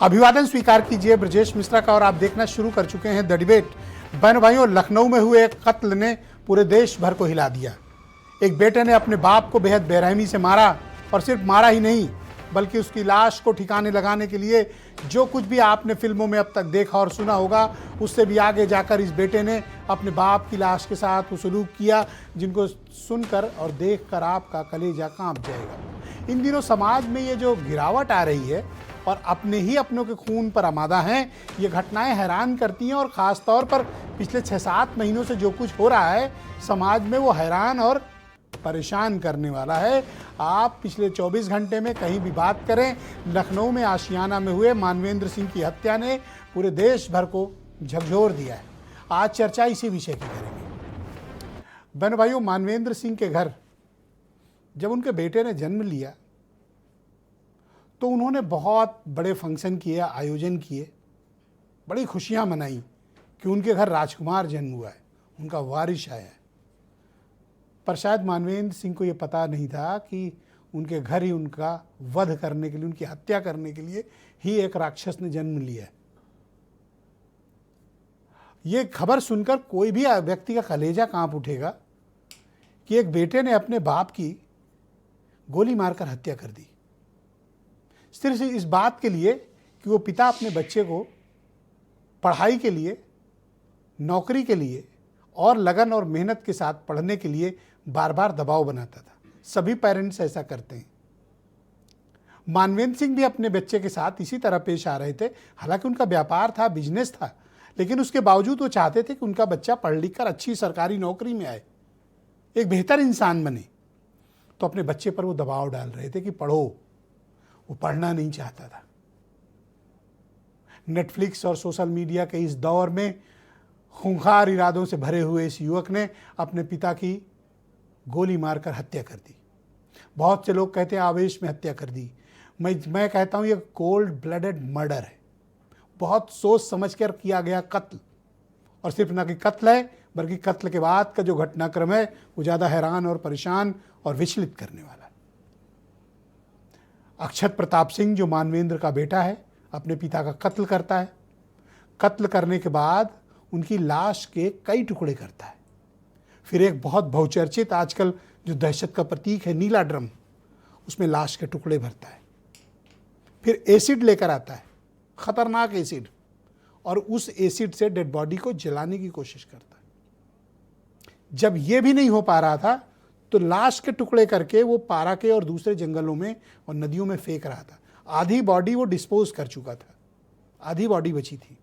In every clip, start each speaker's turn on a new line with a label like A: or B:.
A: अभिवादन स्वीकार कीजिए ब्रजेश मिश्रा का और आप देखना शुरू कर चुके हैं द डिबेट। बहन भाइयों, लखनऊ में हुए एक कत्ल ने पूरे देश भर को हिला दिया। एक बेटे ने अपने बाप को बेहद बेरहमी से मारा और सिर्फ मारा ही नहीं बल्कि उसकी लाश को ठिकाने लगाने के लिए जो कुछ भी आपने फिल्मों में अब तक देखा और सुना होगा उससे भी आगे जाकर इस बेटे ने अपने बाप की लाश के साथ वो सलूक किया जिनको सुनकर और देखकर आपका कलेजा कांप जाएगा। इन दिनों समाज में ये जो गिरावट आ रही है और अपनों के खून पर आमादा हैं, ये घटनाएं हैरान करती हैं और ख़ास तौर पर पिछले 6-7 महीनों से जो कुछ हो रहा है समाज में वो हैरान और परेशान करने वाला है। आप पिछले 24 घंटे में कहीं भी बात करें, लखनऊ में आशियाना में हुए मानवेंद्र सिंह की हत्या ने पूरे देश भर को झकझोर दिया है। आज चर्चा इसी विषय की करेंगे। बहन भाइयों, मानवेंद्र सिंह के घर जब उनके बेटे ने जन्म लिया तो उन्होंने बहुत बड़े फंक्शन किए, आयोजन किए, बड़ी खुशियां मनाई कि उनके घर राजकुमार जन्म हुआ है, उनका वारिस आया है। पर शायद मानवेंद्र सिंह को ये पता नहीं था कि उनके घर ही उनका वध करने के लिए, उनकी हत्या करने के लिए ही एक राक्षस ने जन्म लिया है। ये खबर सुनकर कोई भी व्यक्ति का कलेजा कांप उठेगा कि एक बेटे ने अपने बाप की गोली मारकर हत्या कर दी, सिर्फ इस बात के लिए कि वो पिता अपने बच्चे को पढ़ाई के लिए, नौकरी के लिए और लगन और मेहनत के साथ पढ़ने के लिए बार बार दबाव बनाता था। सभी पेरेंट्स ऐसा करते हैं। मानवेंद्र सिंह भी अपने बच्चे के साथ इसी तरह पेश आ रहे थे। हालांकि उनका व्यापार था, बिजनेस था, लेकिन उसके बावजूद वो चाहते थे कि उनका बच्चा पढ़ लिख कर अच्छी सरकारी नौकरी में आए, एक बेहतर इंसान बने। तो अपने बच्चे पर वो दबाव डाल रहे थे कि पढ़ो। वो पढ़ना नहीं चाहता था। नेटफ्लिक्स और सोशल मीडिया के इस दौर में खूंखार इरादों से भरे हुए इस युवक ने अपने पिता की गोली मारकर हत्या कर दी। बहुत से लोग कहते हैं आवेश में हत्या कर दी। मैं कहता हूं ये कोल्ड ब्लडेड मर्डर है। बहुत सोच समझकर किया गया कत्ल, और सिर्फ ना कि कत्ल है बल्कि कत्ल के बाद का जो घटनाक्रम है वो ज़्यादा हैरान और परेशान और विचलित करने वाला है। अक्षत प्रताप सिंह जो मानवेंद्र का बेटा है, अपने पिता का कत्ल करता है। कत्ल करने के बाद उनकी लाश के कई टुकड़े करता है। फिर एक बहुत बहुचर्चित आजकल जो दहशत का प्रतीक है नीला ड्रम, उसमें लाश के टुकड़े भरता है। फिर एसिड लेकर आता है, खतरनाक एसिड, और उस एसिड से डेड बॉडी को जलाने की कोशिश करता है। जब यह भी नहीं हो पा रहा था तो लाश के टुकड़े करके वो पारा के और दूसरे जंगलों में और नदियों में फेंक रहा था। आधी बॉडी वो डिस्पोज कर चुका था, आधी बॉडी बची थी।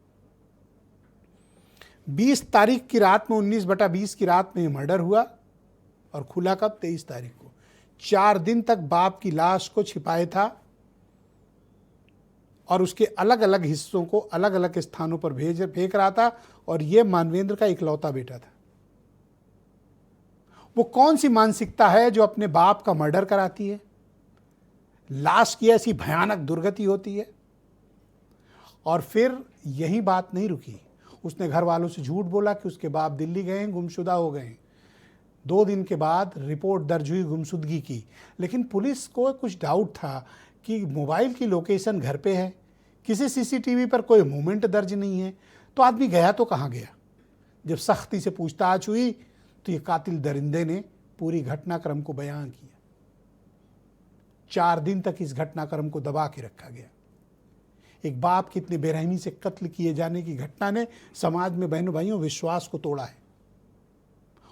A: 20 तारीख की रात में, 19/20 की रात में मर्डर हुआ और खुला कब? 23 तारीख को। 4 दिन तक बाप की लाश को छिपाए था और उसके अलग अलग हिस्सों को अलग अलग स्थानों पर फेंक रहा था। और यह मानवेंद्र का इकलौता बेटा था। वो कौन सी मानसिकता है जो अपने बाप का मर्डर कराती है? लाश की ऐसी भयानक दुर्गति होती है। और फिर यही बात नहीं रुकी, उसने घर वालों से झूठ बोला कि उसके बाप दिल्ली गए हैं, गुमशुदा हो गए हैं। 2 दिन के बाद रिपोर्ट दर्ज हुई गुमशुदगी की, लेकिन पुलिस को कुछ डाउट था कि मोबाइल की लोकेशन घर पे है, किसी सीसीटीवी पर कोई मूवमेंट दर्ज नहीं है, तो आदमी गया तो कहाँ गया। जब सख्ती से पूछताछ हुई तो ये कातिल दरिंदे ने पूरी घटनाक्रम को बयां किया। 4 दिन तक इस घटनाक्रम को दबा के रखा गया। एक बाप की इतने बेरहमी से कत्ल किए जाने की घटना ने समाज में बहनों भाइयों विश्वास को तोड़ा है।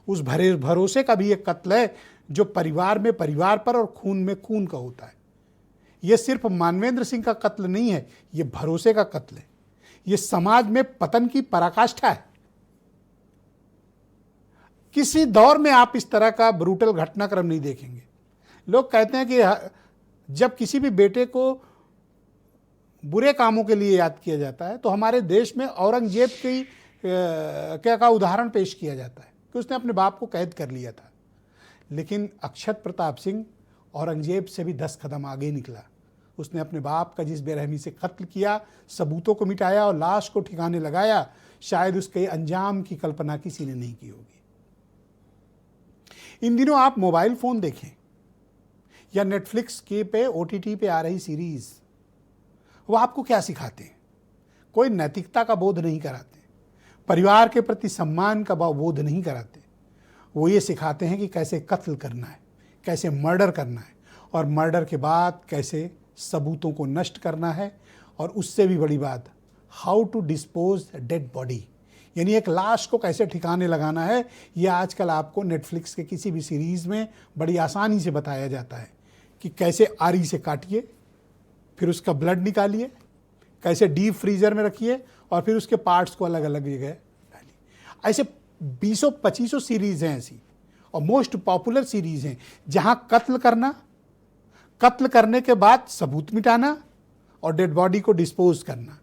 A: उस भरोसे का भी एक कत्ल है जो परिवार में परिवार पर और खून में खून का होता है। यह सिर्फ मानवेंद्र सिंह का कत्ल नहीं है, यह भरोसे का कत्ल है। यह समाज में पतन की पराकाष्ठा है। किसी दौर में आप इस तरह का ब्रूटल घटनाक्रम नहीं देखेंगे। लोग कहते हैं कि जब किसी भी बेटे को बुरे कामों के लिए याद किया जाता है तो हमारे देश में औरंगजेब की का उदाहरण पेश किया जाता है कि उसने अपने बाप को कैद कर लिया था। लेकिन अक्षत प्रताप सिंह औरंगजेब से भी 10 कदम आगे निकला। उसने अपने बाप का जिस बेरहमी से कत्ल किया, सबूतों को मिटाया और लाश को ठिकाने लगाया, शायद उसके अंजाम की कल्पना किसी ने नहीं की होगी। इन दिनों आप मोबाइल फ़ोन देखें या नेटफ्लिक्स के पे OTT पे आ रही सीरीज़, वो आपको क्या सिखाते हैं? कोई नैतिकता का बोध नहीं कराते, परिवार के प्रति सम्मान का बोध नहीं कराते। वो ये सिखाते हैं कि कैसे कत्ल करना है, कैसे मर्डर करना है, और मर्डर के बाद कैसे सबूतों को नष्ट करना है, और उससे भी बड़ी बात, how to dispose dead body, यानी एक लाश को कैसे ठिकाने लगाना है। ये आजकल आपको नेटफ्लिक्स के किसी भी सीरीज़ में बड़ी आसानी से बताया जाता है कि कैसे आरी से काटिए, फिर उसका ब्लड निकालिए, कैसे डीप फ्रीजर में रखिए, और फिर उसके पार्ट्स को अलग अलग जगह डालिए। ऐसे 20-25 सीरीज़ हैं ऐसी, और मोस्ट पॉपुलर सीरीज़ हैं जहां कत्ल करना, कत्ल करने के बाद सबूत मिटाना और डेड बॉडी को डिस्पोज करना।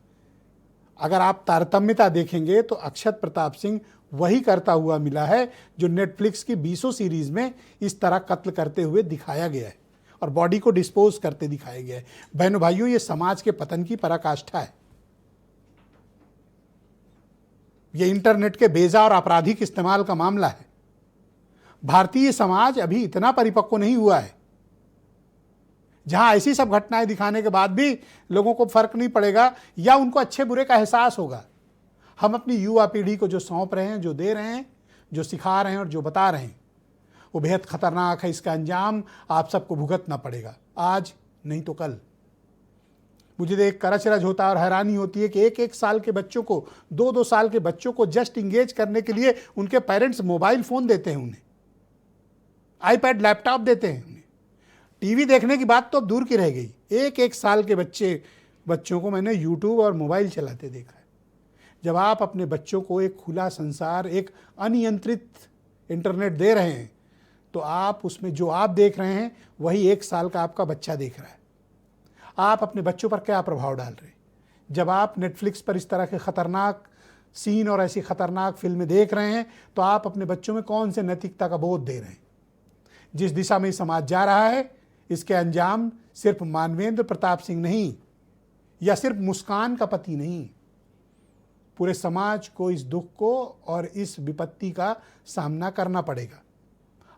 A: अगर आप तारतम्यता देखेंगे तो अक्षत प्रताप सिंह वही करता हुआ मिला है जो नेटफ्लिक्स की 20 सीरीज़ में इस तरह कत्ल करते हुए दिखाया गया है और बॉडी को डिस्पोज करते दिखाया गया है। बहनों भाइयों, ये समाज के पतन की पराकाष्ठा है। ये इंटरनेट के बेजा और आपराधिक इस्तेमाल का मामला है। भारतीय समाज अभी इतना परिपक्व नहीं हुआ है जहां ऐसी सब घटनाएं दिखाने के बाद भी लोगों को फर्क नहीं पड़ेगा या उनको अच्छे बुरे का एहसास होगा। हम अपनी युवा पीढ़ी को जो सौंप रहे हैं, जो दे रहे हैं, जो सिखा रहे हैं और जो बता रहे हैं, वो बेहद खतरनाक है। इसका अंजाम आप सबको भुगतना पड़ेगा, आज नहीं तो कल। मुझे देख कर अचरज होता है और हैरानी होती है कि एक एक साल के बच्चों को, 2-2 साल के बच्चों को जस्ट इंगेज करने के लिए उनके पेरेंट्स मोबाइल फ़ोन देते हैं, उन्हें आईपैड, लैपटॉप देते हैं। टीवी देखने की बात तो अब दूर की रह गई। एक एक साल के बच्चों को मैंने यूट्यूब और मोबाइल चलाते देखा है। जब आप अपने बच्चों को एक खुला संसार, एक अनियंत्रित इंटरनेट दे रहे हैं, तो आप उसमें जो आप देख रहे हैं वही 1 साल का आपका बच्चा देख रहा है। आप अपने बच्चों पर क्या प्रभाव डाल रहे हैं? जब आप नेटफ्लिक्स पर इस तरह के खतरनाक सीन और ऐसी खतरनाक फिल्में देख रहे हैं, तो आप अपने बच्चों में कौन से नैतिकता का बोध दे रहे हैं? जिस दिशा में समाज जा रहा है, इसके अंजाम सिर्फ मानवेंद्र प्रताप सिंह नहीं, या सिर्फ मुस्कान का पति नहीं, पूरे समाज को इस दुख को और इस विपत्ति का सामना करना पड़ेगा।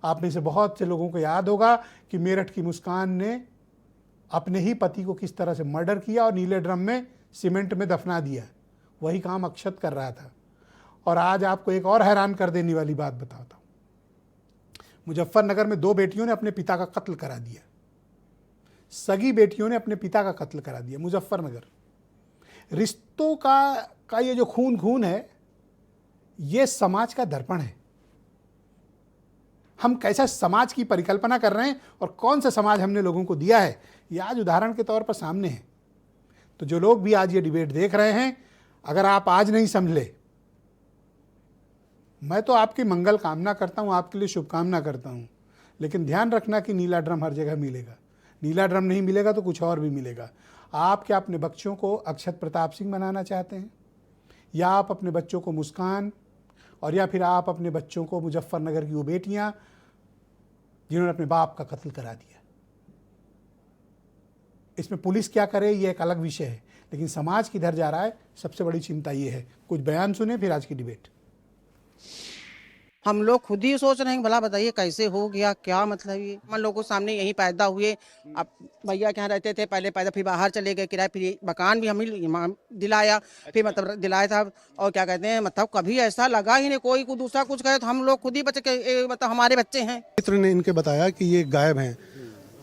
A: आप में से बहुत से लोगों को याद होगा कि मेरठ की मुस्कान ने अपने ही पति को किस तरह से मर्डर किया और नीले ड्रम में सीमेंट में दफना दिया। वही काम अक्षत कर रहा था। और आज आपको एक और हैरान कर देने वाली बात बताता हूँ। मुजफ्फरनगर में 2 बेटियों ने अपने पिता का कत्ल करा दिया। सगी बेटियों ने अपने पिता का कत्ल करा दिया मुजफ्फरनगर। रिश्तों का ये जो खून है, ये समाज का दर्पण है। हम कैसा समाज की परिकल्पना कर रहे हैं और कौन सा समाज हमने लोगों को दिया है, ये आज उदाहरण के तौर पर सामने है। तो जो लोग भी आज ये डिबेट देख रहे हैं, अगर आप आज नहीं समझे, मैं तो आपकी मंगल कामना करता हूँ, आपके लिए शुभकामना करता हूँ, लेकिन ध्यान रखना कि नीला ड्रम हर जगह मिलेगा। नीला ड्रम नहीं मिलेगा तो कुछ और भी मिलेगा। आप क्या अपने बच्चों को अक्षत प्रताप सिंह बनाना चाहते हैं, या आप अपने बच्चों को मुस्कान, और या फिर आप अपने बच्चों को मुजफ्फरनगर की वो बेटियां जिन्होंने अपने बाप का कत्ल करा दिया? इसमें पुलिस क्या करे ये एक अलग विषय है, लेकिन समाज किधर जा रहा है, सबसे बड़ी चिंता ये है। कुछ बयान सुने, फिर आज की डिबेट।
B: हम लोग खुद ही सोच रहे हैं, भला बताइए कैसे हो गया, क्या मतलब ये। हम लोगों के सामने यहीं पैदा हुए, अब भैया के यहाँ रहते थे पहले, पैदा फिर बाहर चले गए किराए, फिर मकान भी हम ही दिलाया, फिर मतलब दिलाया था। और क्या कहते हैं, मतलब कभी ऐसा लगा ही नहीं कोई को दूसरा कुछ कहे, तो हम लोग खुद ही बच्चे के, मतलब हमारे बच्चे हैं।
C: मित्र ने इनके बताया कि ये गायब हैं।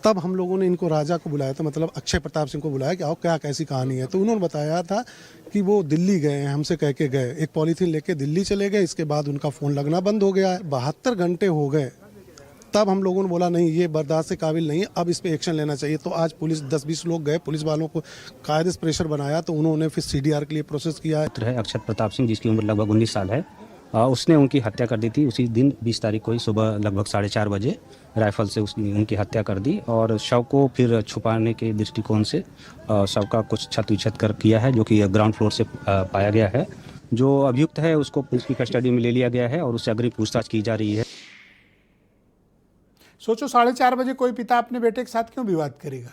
C: तब हम लोगों ने इनको राजा को बुलाया था, मतलब अक्षय प्रताप सिंह को बुलाया कि आओ क्या कैसी कहानी है। तो उन्होंने बताया था कि वो दिल्ली गए हैं, हमसे कह के गए, एक पॉलीथीन लेके दिल्ली चले गए। इसके बाद उनका फ़ोन लगना बंद हो गया है। 72 घंटे हो गए। तब हम लोगों ने बोला नहीं, ये बर्दाश्त से काबिल नहीं है, अब इस पे एक्शन लेना चाहिए। तो आज पुलिस 10-20 लोग गए, पुलिस वालों को कायदे से प्रेशर बनाया, तो उन्होंने फिर CDR के लिए प्रोसेस किया है।
D: अक्षत प्रताप सिंह, जिसकी उम्र लगभग 19 साल है, उसने उनकी हत्या कर दी थी। उसी दिन 20 तारीख को ही सुबह लगभग 4:30 बजे राइफल से उसने उनकी हत्या कर दी, और शव को फिर छुपाने के दृष्टिकोण से शव का कुछ छत विछत कर किया है, जो कि ग्राउंड फ्लोर से पाया गया है। जो अभियुक्त है उसको पुलिस की कस्टडी में ले लिया गया है और उससे अग्रिम पूछताछ की जा रही है।
A: सोचो 4:30 बजे कोई पिता अपने बेटे के साथ क्यों विवाद करेगा?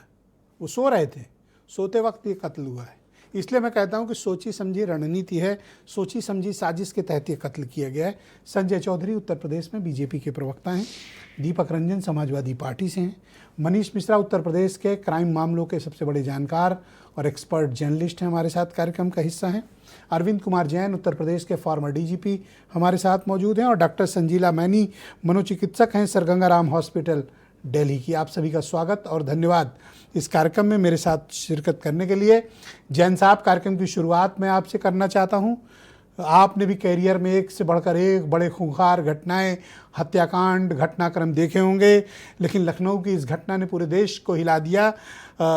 A: वो सो रहे थे, सोते वक्त ये कत्ल हुआ है। इसलिए मैं कहता हूं कि सोची समझी रणनीति है, सोची समझी साजिश के तहत ये कत्ल किया गया है। संजय चौधरी उत्तर प्रदेश में बीजेपी के प्रवक्ता हैं, दीपक रंजन समाजवादी पार्टी से हैं, मनीष मिश्रा उत्तर प्रदेश के क्राइम मामलों के सबसे बड़े जानकार और एक्सपर्ट जर्नलिस्ट हैं, हमारे साथ कार्यक्रम का हिस्सा हैं। अरविंद कुमार जैन उत्तर प्रदेश के फॉर्मर डीजीपी हमारे साथ मौजूद हैं और डॉक्टर संजीला मैनी मनोचिकित्सक हैं, सर गंगा राम हॉस्पिटल दिल्ली की। आप सभी का स्वागत और धन्यवाद इस कार्यक्रम में मेरे साथ शिरकत करने के लिए। जैन साहब, कार्यक्रम की शुरुआत मैं आपसे करना चाहता हूं। आपने भी कैरियर में एक से बढ़कर एक बड़े खूंखार घटनाएं, हत्याकांड, घटनाक्रम देखे होंगे, लेकिन लखनऊ की इस घटना ने पूरे देश को हिला दिया।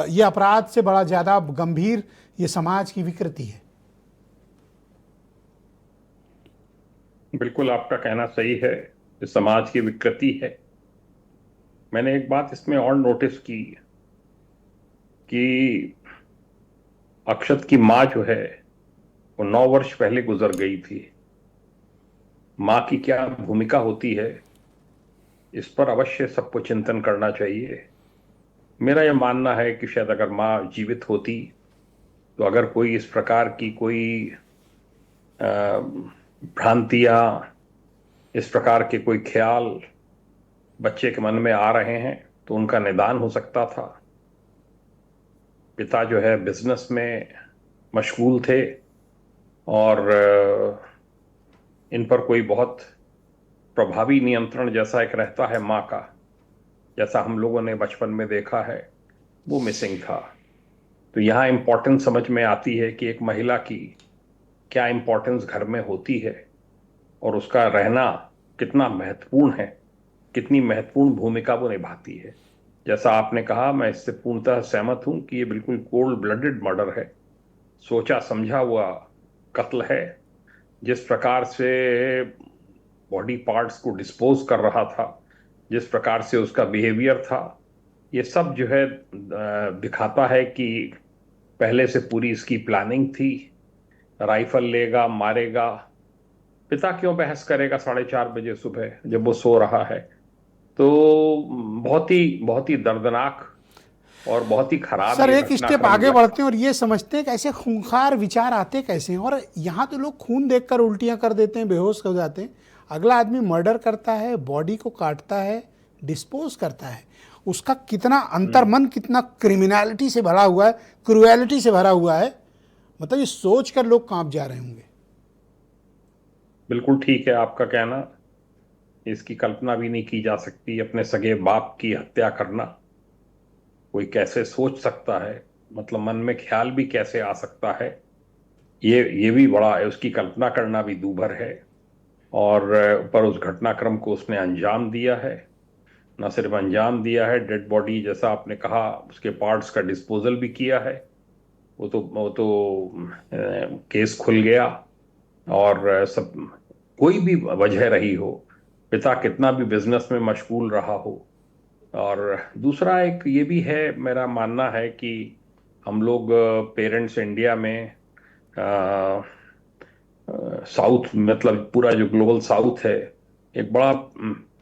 A: ये अपराध से बड़ा ज़्यादा गंभीर ये समाज की विकृति है।
E: बिल्कुल आपका कहना सही है, ये समाज की विकृति है। मैंने एक बात इसमें और नोटिस की कि अक्षत की माँ जो है वो 9 वर्ष पहले गुजर गई थी। माँ की क्या भूमिका होती है, इस पर अवश्य सबको चिंतन करना चाहिए। मेरा यह मानना है कि शायद अगर माँ जीवित होती तो अगर कोई इस प्रकार की कोई भ्रांतियाँ, इस प्रकार के कोई ख्याल बच्चे के मन में आ रहे हैं तो उनका निदान हो सकता था। पिता जो है बिजनेस में मशगूल थे और इन पर कोई बहुत प्रभावी नियंत्रण जैसा एक रहता है माँ का, जैसा हम लोगों ने बचपन में देखा है, वो मिसिंग था। तो यहाँ इम्पोर्टेंस समझ में आती है कि एक महिला की क्या इम्पोर्टेंस घर में होती है और उसका रहना कितना महत्वपूर्ण है, कितनी महत्वपूर्ण भूमिका वो निभाती है। जैसा आपने कहा, मैं इससे पूर्णतः सहमत हूं कि ये बिल्कुल कोल्ड ब्लडेड मर्डर है, सोचा समझा हुआ कत्ल है। जिस प्रकार से बॉडी पार्ट्स को डिस्पोज कर रहा था, जिस प्रकार से उसका बिहेवियर था, ये सब जो है दिखाता है कि पहले से पूरी इसकी प्लानिंग थी। राइफल लेगा, मारेगा। पिता क्यों बहस करेगा 4:30 बजे सुबह जब वो सो रहा है? तो बहुत ही दर्दनाक और बहुत ही खराब।
A: सर, एक स्टेप आगे बढ़ते हैं और ये समझते हैं कि ऐसे खूंखार विचार आते कैसे हैं। और यहाँ तो लोग खून देखकर उल्टियाँ कर देते हैं, बेहोश हो जाते हैं। अगला आदमी मर्डर करता है, बॉडी को काटता है, डिस्पोज करता है। उसका कितना अंतर्मन, कितना क्रिमिनलिटी से भरा हुआ है, क्रूएलिटी से भरा हुआ है। मतलब ये सोच कर लोग कांप जा रहे होंगे।
E: बिल्कुल ठीक है आपका कहना, इसकी कल्पना भी नहीं की जा सकती। अपने सगे बाप की हत्या करना कोई कैसे सोच सकता है, मतलब मन में ख्याल भी कैसे आ सकता है, ये भी बड़ा है, उसकी कल्पना करना भी दूभर है। और पर उस घटनाक्रम को उसने अंजाम दिया है। न सिर्फ अंजाम दिया है, डेड बॉडी जैसा आपने कहा, उसके पार्ट्स का डिस्पोजल भी किया है। वो तो केस खुल गया और सब, कोई भी वजह रही हो, पिता कितना भी बिजनेस में मशगूल रहा हो। और दूसरा एक ये भी है, मेरा मानना है कि हम लोग पेरेंट्स इंडिया में साउथ, मतलब पूरा जो ग्लोबल साउथ है, एक बड़ा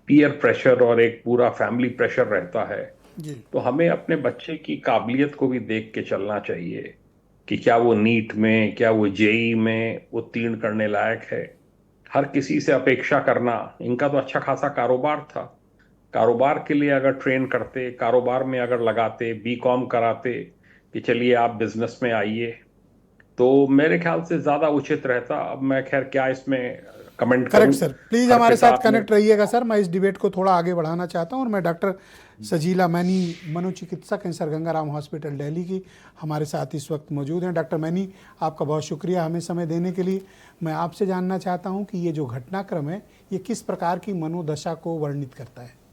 E: पीयर प्रेशर और एक पूरा फैमिली प्रेशर रहता है
A: जी।
E: तो हमें अपने बच्चे की काबिलियत को भी देख के चलना चाहिए कि क्या वो नीट में, क्या वो जेई में उत्तीर्ण करने लायक है। हर किसी से अपेक्षा करना, इनका तो अच्छा खासा कारोबार था, कारोबार के लिए अगर ट्रेन करते, कारोबार में अगर लगाते, बीकॉम कराते कि चलिए आप बिजनेस में आइए, तो मेरे ख्याल से ज्यादा उचित रहता। अब मैं खैर क्या इसमें कमेंट करूं।
A: करेक्ट सर, प्लीज हमारे साथ कनेक्ट रहिएगा सर। मैं इस डिबेट को थोड़ा आगे बढ़ाना चाहता हूं और मैं डॉक्टर सजीला मैनी मनोचिकित्सक हैं, सर गंगा राम हॉस्पिटल दिल्ली की, हमारे साथ इस वक्त मौजूद हैं। डॉक्टर मैनी, आपका बहुत शुक्रिया हमें समय देने के लिए। मैं आपसे जानना चाहता हूं कि ये जो घटनाक्रम है, ये किस प्रकार की मनोदशा को वर्णित करता है?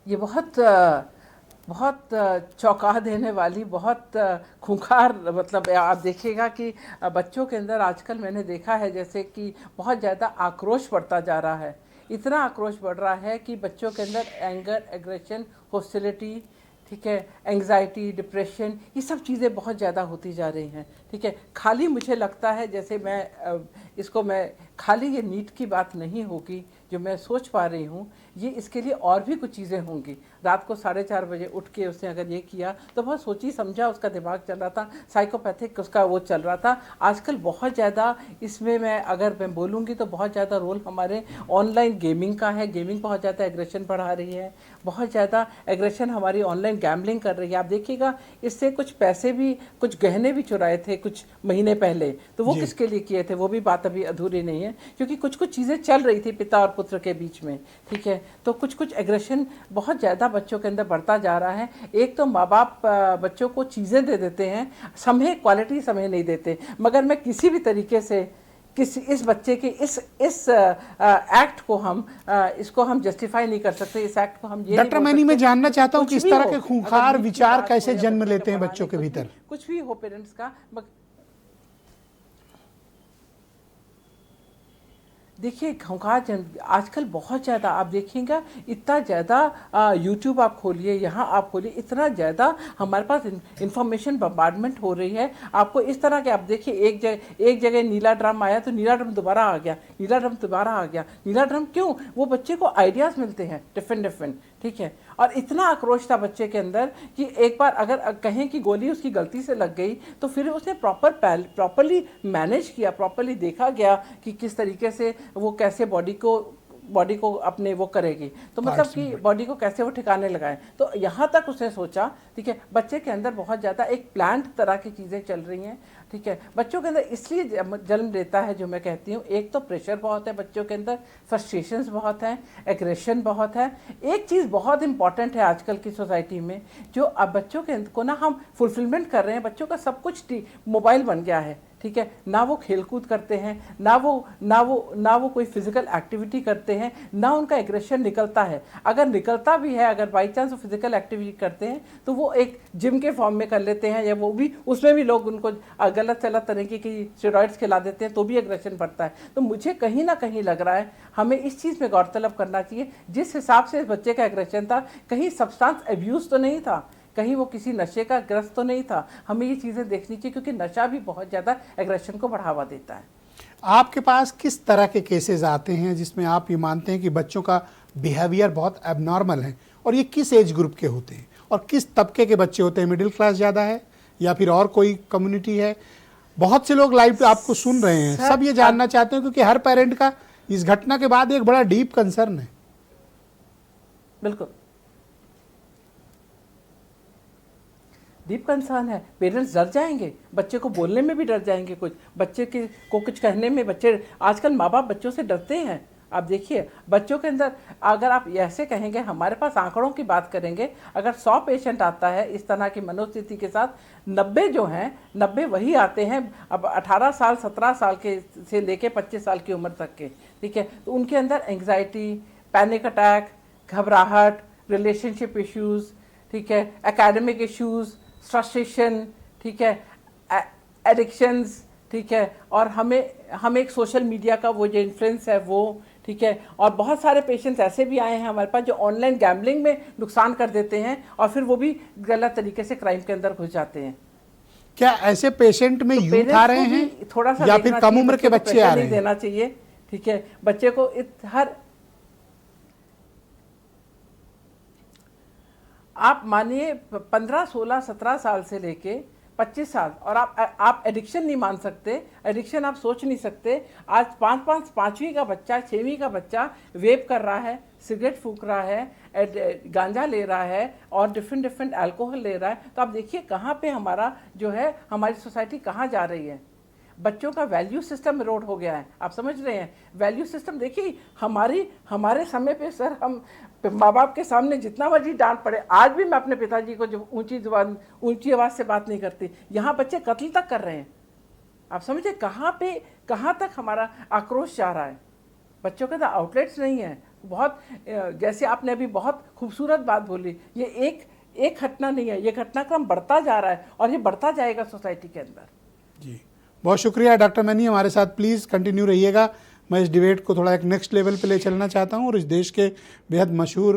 F: ये बहुत चौंका देने वाली, बहुत खूंखार, मतलब आप देखिएगा कि बच्चों के अंदर आजकल मैंने देखा है जैसे कि बहुत ज़्यादा आक्रोश बढ़ता जा रहा है। इतना आक्रोश बढ़ रहा है कि बच्चों के अंदर एंगर, एग्रेशन, हॉस्टिलिटी, ठीक है, एंग्जाइटी, डिप्रेशन, ये सब चीज़ें बहुत ज़्यादा होती जा रही हैं। ठीक है, खाली मुझे लगता है जैसे मैं खाली ये नीट की बात नहीं होगी जो मैं सोच पा रही हूँ, ये इसके लिए और भी कुछ चीज़ें होंगी। रात को 4:30 बजे उठ के उसने अगर ये किया तो बहुत सोची समझा उसका दिमाग चल रहा था, साइकोपैथिक उसका वो चल रहा था। आजकल बहुत ज़्यादा इसमें मैं बोलूँगी तो बहुत ज़्यादा रोल हमारे ऑनलाइन गेमिंग का है। गेमिंग बहुत ज़्यादा एग्रेशन बढ़ा रही है, बहुत ज़्यादा एग्रेशन हमारी ऑनलाइन गैम्बलिंग कर रही है। आप देखिएगा इससे कुछ पैसे भी, कुछ गहने भी चुराए थे कुछ महीने पहले, तो वो किसके लिए किए थे वो भी बात अभी अधूरी नहीं है, क्योंकि कुछ कुछ चीज़ें चल रही थी पिता और पुत्र के बीच में, ठीक है। तो कुछ कुछ एग्रेशन बहुत ज़्यादा बच्चों के अंदर बढ़ता जा रहा है। एक तो माँ बाप बच्चों को चीज़ें दे देते हैं, समय क्वालिटी समय नहीं देते। मगर मैं किसी भी तरीके से इस बच्चे के इस एक्ट को इसको हम जस्टिफाई नहीं कर सकते। इस एक्ट को हम ये
A: डॉक्टर मैनी, मैं जानना चाहता हूँ कि इस तरह के खूंखार
F: अगर
A: विचार
F: बात
A: कैसे
F: हो या
A: जन्म
F: बच्चे
A: लेते हैं
F: को
A: बच्चों के
F: पढ़ाने,
A: भीतर?
F: कुछ भी हो पेरेंट्स का। देखिए खूंखार आजकल बहुत ज़्यादा आप देखेंगे, इतना ज़्यादा यूट्यूब आप खोलिए, यहाँ आप खोलिए, इतना ज़्यादा हमारे पास इंफॉर्मेशन बम्बार्डमेंट हो रही है। आपको इस तरह के, आप देखिए एक जगह नीला ड्रम आया तो नीला ड्रम दोबारा आ गया, नीला ड्रम दोबारा आ गया। नीला ड्रम क्यों? वो बच्चे को आइडियाज़ मिलते हैं डिफरेंट, ठीक है। और इतना आक्रोश था बच्चे के अंदर कि एक बार अगर कहें कि गोली उसकी गलती से लग गई तो फिर उसने प्रॉपरली मैनेज किया, प्रॉपरली देखा गया कि किस तरीके से वो कैसे बॉडी को अपने वो करेगी, तो मतलब कि बॉडी को कैसे वो ठिकाने लगाए। तो यहाँ तक उसने सोचा, ठीक है। बच्चे के अंदर बहुत ज़्यादा एक प्लान्ड तरह की चीज़ें चल रही हैं, ठीक है। बच्चों के अंदर इसलिए जन्म लेता है, जो मैं कहती हूँ, एक तो प्रेशर बहुत है बच्चों के अंदर, फ्रस्ट्रेशंस बहुत हैं, एग्रेशन बहुत है। एक चीज़ बहुत इंपॉर्टेंट है आजकल की सोसाइटी में, जो अब बच्चों के को ना हम फुलफिलमेंट कर रहे हैं। बच्चों का सब कुछ मोबाइल बन गया है, ठीक है। ना वो खेलकूद करते हैं, ना वो कोई फिजिकल एक्टिविटी करते हैं, ना उनका एग्रेशन निकलता है। अगर निकलता भी है, अगर बाई चांस वो फिजिकल एक्टिविटी करते हैं तो वो एक जिम के फॉर्म में कर लेते हैं, या वो भी उसमें भी लोग उनको गलत सलत तरीके की स्टेरॉइड्स खिला देते हैं, तो भी एग्रेशन बढ़ता है। तो मुझे कहीं ना कहीं लग रहा है हमें इस चीज़ में गौरतलब करना चाहिए, जिस हिसाब से इस बच्चे का एग्रेशन था, कहीं सब्सटेंस एब्यूज़ तो नहीं था, कहीं वो किसी नशे का ग्रस्त तो नहीं था। हमें ये चीज़ें देखनी चाहिए, क्योंकि नशा भी बहुत ज़्यादा एग्रेशन को बढ़ावा देता है।
A: आपके पास किस तरह के केसेस आते हैं जिसमें आप ये मानते हैं कि बच्चों का बिहेवियर बहुत एबनॉर्मल है, और ये किस एज ग्रुप के होते हैं और किस तबके के बच्चे होते हैं? मिडिल क्लास ज़्यादा है या फिर और कोई कम्युनिटी है? बहुत से लोग लाइव पे आपको सुन रहे हैं, सब ये जानना चाहते हैं, क्योंकि हर पेरेंट का इस घटना के बाद एक बड़ा डीप कंसर्न है।
F: बिल्कुल डीप कंसर्न है। पेरेंट्स डर जाएंगे, बच्चे को बोलने में भी डर जाएंगे, कुछ बच्चे को कुछ कहने में। बच्चे आजकल माँ बाप बच्चों से डरते हैं। आप देखिए बच्चों के अंदर, अगर आप ऐसे कहेंगे, हमारे पास आंकड़ों की बात करेंगे, अगर 100 पेशेंट आता है इस तरह की मनोस्थिति के साथ, 90 जो हैं 90 वही आते हैं अब 18 साल 17 साल के से लेके 25 साल की उम्र तक के, ठीक है। तो उनके अंदर एंग्जाइटी, पैनिक अटैक, घबराहट, रिलेशनशिप इश्यूज़, ठीक है, एकेडमिक इश्यूज़, फ्रस्ट्रेशन, ठीक है, एडिक्शंस, ठीक है। और हमें एक सोशल मीडिया का वो जो इन्फ्लुएंस है वो, ठीक है। और बहुत सारे पेशेंट्स ऐसे भी आए हैं हमारे पास जो ऑनलाइन गैम्बलिंग में नुकसान कर देते हैं और फिर वो भी गलत तरीके से क्राइम के अंदर घुस जाते हैं।
A: क्या ऐसे पेशेंट में यूथ आ रहे हैं
F: थोड़ा सा,
A: या फिर कम उम्र के बच्चे आ रहे हैं?
F: देना चाहिए, ठीक है। बच्चे को हर आप मानिए 15, 16, 17 साल से लेके 25 साल, और आप एडिक्शन नहीं मान सकते, एडिक्शन आप सोच नहीं सकते। आज 5वीं का बच्चा, 6वीं का बच्चा वेप कर रहा है, सिगरेट फूंक रहा है, गांजा ले रहा है और डिफरेंट अल्कोहल ले रहा है। तो आप देखिए कहाँ पे हमारा जो है, हमारी सोसाइटी कहाँ जा रही है। बच्चों का वैल्यू सिस्टम इरोड हो गया है। आप समझ रहे हैं वैल्यू सिस्टम? देखिए हमारे समय पे सर, हम माँ बाप के सामने जितना मर्जी डांट पड़े, आज भी मैं अपने पिताजी को जो ऊंची आवाज़ से बात नहीं करती। यहाँ बच्चे कत्ल तक कर रहे हैं। आप समझे कहाँ तक हमारा आक्रोश जा रहा है। बच्चों के तो आउटलेट्स नहीं है। बहुत, जैसे आपने अभी बहुत खूबसूरत बात बोली, ये एक घटना नहीं है, ये घटनाक्रम बढ़ता जा रहा है और ये बढ़ता जाएगा सोसाइटी के अंदर।
A: जी, बहुत शुक्रिया डॉक्टर मैनी, हमारे साथ प्लीज़ कंटिन्यू रहिएगा। मैं इस डिबेट को थोड़ा एक नेक्स्ट लेवल पे ले चलना चाहता हूँ, और इस देश के बेहद मशहूर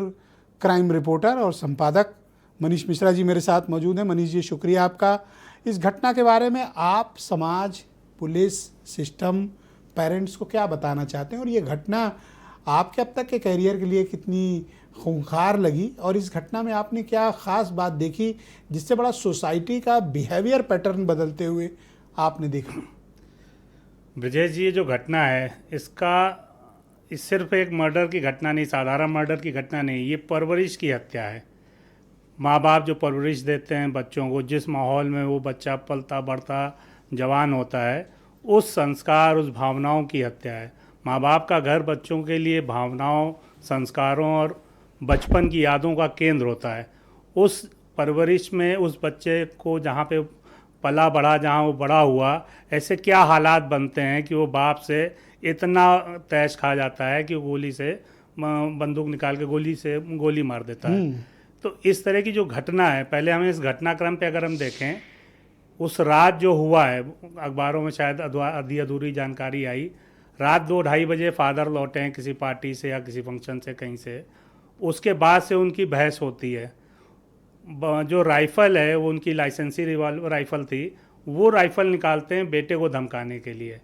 A: क्राइम रिपोर्टर और संपादक मनीष मिश्रा जी मेरे साथ मौजूद हैं। मनीष जी, शुक्रिया आपका। इस घटना के बारे में आप समाज, पुलिस, सिस्टम, पेरेंट्स को क्या बताना चाहते हैं, और ये घटना आपके अब तक के करियर के लिए कितनी खूंखार लगी, और इस घटना में आपने क्या ख़ास बात देखी जिससे बड़ा सोसाइटी का बिहेवियर पैटर्न बदलते हुए आपने देखा?
G: ब्रजेश जी, ये जो घटना है इस सिर्फ एक मर्डर की घटना नहीं, साधारण मर्डर की घटना नहीं, ये परवरिश की हत्या है। माँ बाप जो परवरिश देते हैं बच्चों को, जिस माहौल में वो बच्चा पलता बढ़ता जवान होता है, उस संस्कार, उस भावनाओं की हत्या है। माँ बाप का घर बच्चों के लिए भावनाओं, संस्कारों और बचपन की यादों का केंद्र होता है। उस परवरिश में उस बच्चे को जहाँ पे पला बढ़ा, जहाँ वो बड़ा हुआ, ऐसे क्या हालात बनते हैं कि वो बाप से इतना तैश खा जाता है कि वो गोली से, बंदूक निकाल के गोली मार देता है। तो इस तरह की जो घटना है, पहले हमें इस घटनाक्रम पे अगर हम देखें, उस रात जो हुआ है, अखबारों में शायद आधी अधूरी जानकारी आई, रात 2-2:30 बजे फादर लौटे हैं किसी पार्टी से या किसी फंक्शन से कहीं से। उसके बाद से उनकी बहस होती है। जो राइफ़ल है वो उनकी लाइसेंसी राइफ़ल थी, वो राइफ़ल निकालते हैं बेटे को धमकाने के लिए।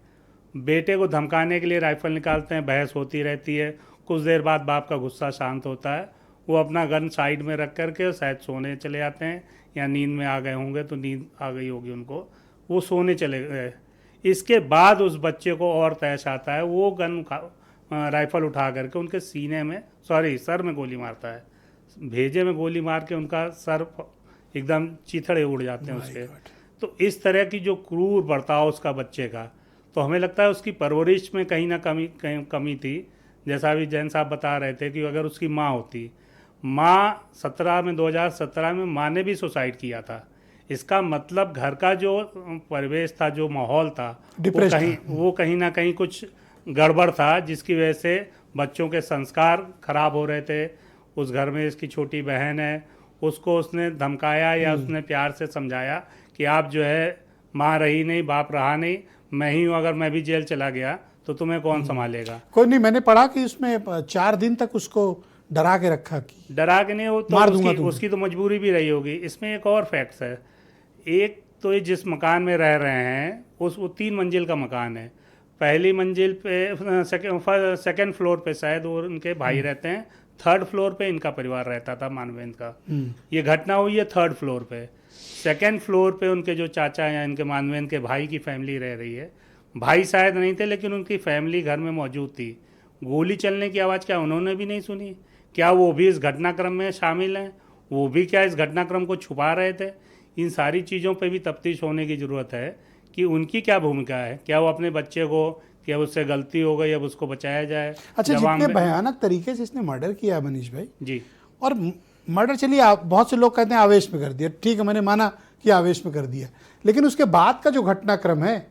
G: राइफ़ल निकालते हैं, बहस होती रहती है। कुछ देर बाद बाप का गुस्सा शांत होता है, वो अपना गन साइड में रख करके शायद सोने चले जाते हैं, या नींद में आ गए होंगे तो नींद आ गई होगी उनको, वो सोने चले गए। इसके बाद उस बच्चे को और तैश आता है, वो राइफ़ल उठा करके उनके सर में गोली मारता है। भेजे में गोली मार के उनका सर एकदम चिथड़े उड़ जाते हैं उसके। तो इस तरह की जो क्रूर बर्ताव उसका बच्चे का, तो हमें लगता है उसकी परवरिश में कहीं ना कमी थी। जैसा अभी जैन साहब बता रहे थे कि अगर उसकी माँ होती, 2017 में माँ ने भी सुसाइड किया था। इसका मतलब घर का जो परिवेश था, जो माहौल था, वो कहीं ना कहीं कुछ गड़बड़ था, जिसकी वजह से बच्चों के संस्कार खराब हो रहे थे। उस घर में इसकी छोटी बहन है, उसको उसने धमकाया या उसने प्यार से समझाया कि आप जो है, माँ रही नहीं, बाप रहा नहीं, मैं ही हूँ, अगर मैं भी जेल चला गया तो तुम्हें कौन संभालेगा।
A: कोई नहीं, मैंने पढ़ा कि उसमें 4 दिन तक उसको डरा के रखा, कि
G: डरा के नहीं, वो तो उसकी तो मजबूरी भी रही होगी। इसमें एक और फैक्ट्स है। एक तो ये जिस मकान में रह रहे हैं, वो 3 मंजिल का मकान है। पहली मंजिल पे, सेकेंड फ्लोर पे शायद वो उनके भाई रहते हैं, 3rd फ्लोर पे इनका परिवार रहता था, मानवेंद्र का। ये घटना हुई है 3rd फ्लोर पे। 2nd फ्लोर पे उनके जो चाचा या इनके मानवेंद्र के भाई की फैमिली रह रही है। भाई शायद नहीं थे, लेकिन उनकी फैमिली घर में मौजूद थी। गोली चलने की आवाज़ क्या उन्होंने भी नहीं सुनी? क्या वो भी इस घटनाक्रम में शामिल हैं? वो भी क्या इस घटनाक्रम को छुपा रहे थे? इन सारी चीज़ों पे भी तफ्तीश होने की ज़रूरत है कि उनकी क्या भूमिका है। क्या वो अपने बच्चे को, क्या उससे गलती हो गई, अब उसको बचाया जाए?
A: अच्छा, जितने भयानक तरीके से इसने मर्डर किया मनीष भाई
G: जी, और
A: मर्डर, चलिए बहुत से लोग कहते हैं आवेश में कर दिया, ठीक है, मैंने माना कि आवेश में कर दिया, लेकिन उसके बाद का जो घटनाक्रम है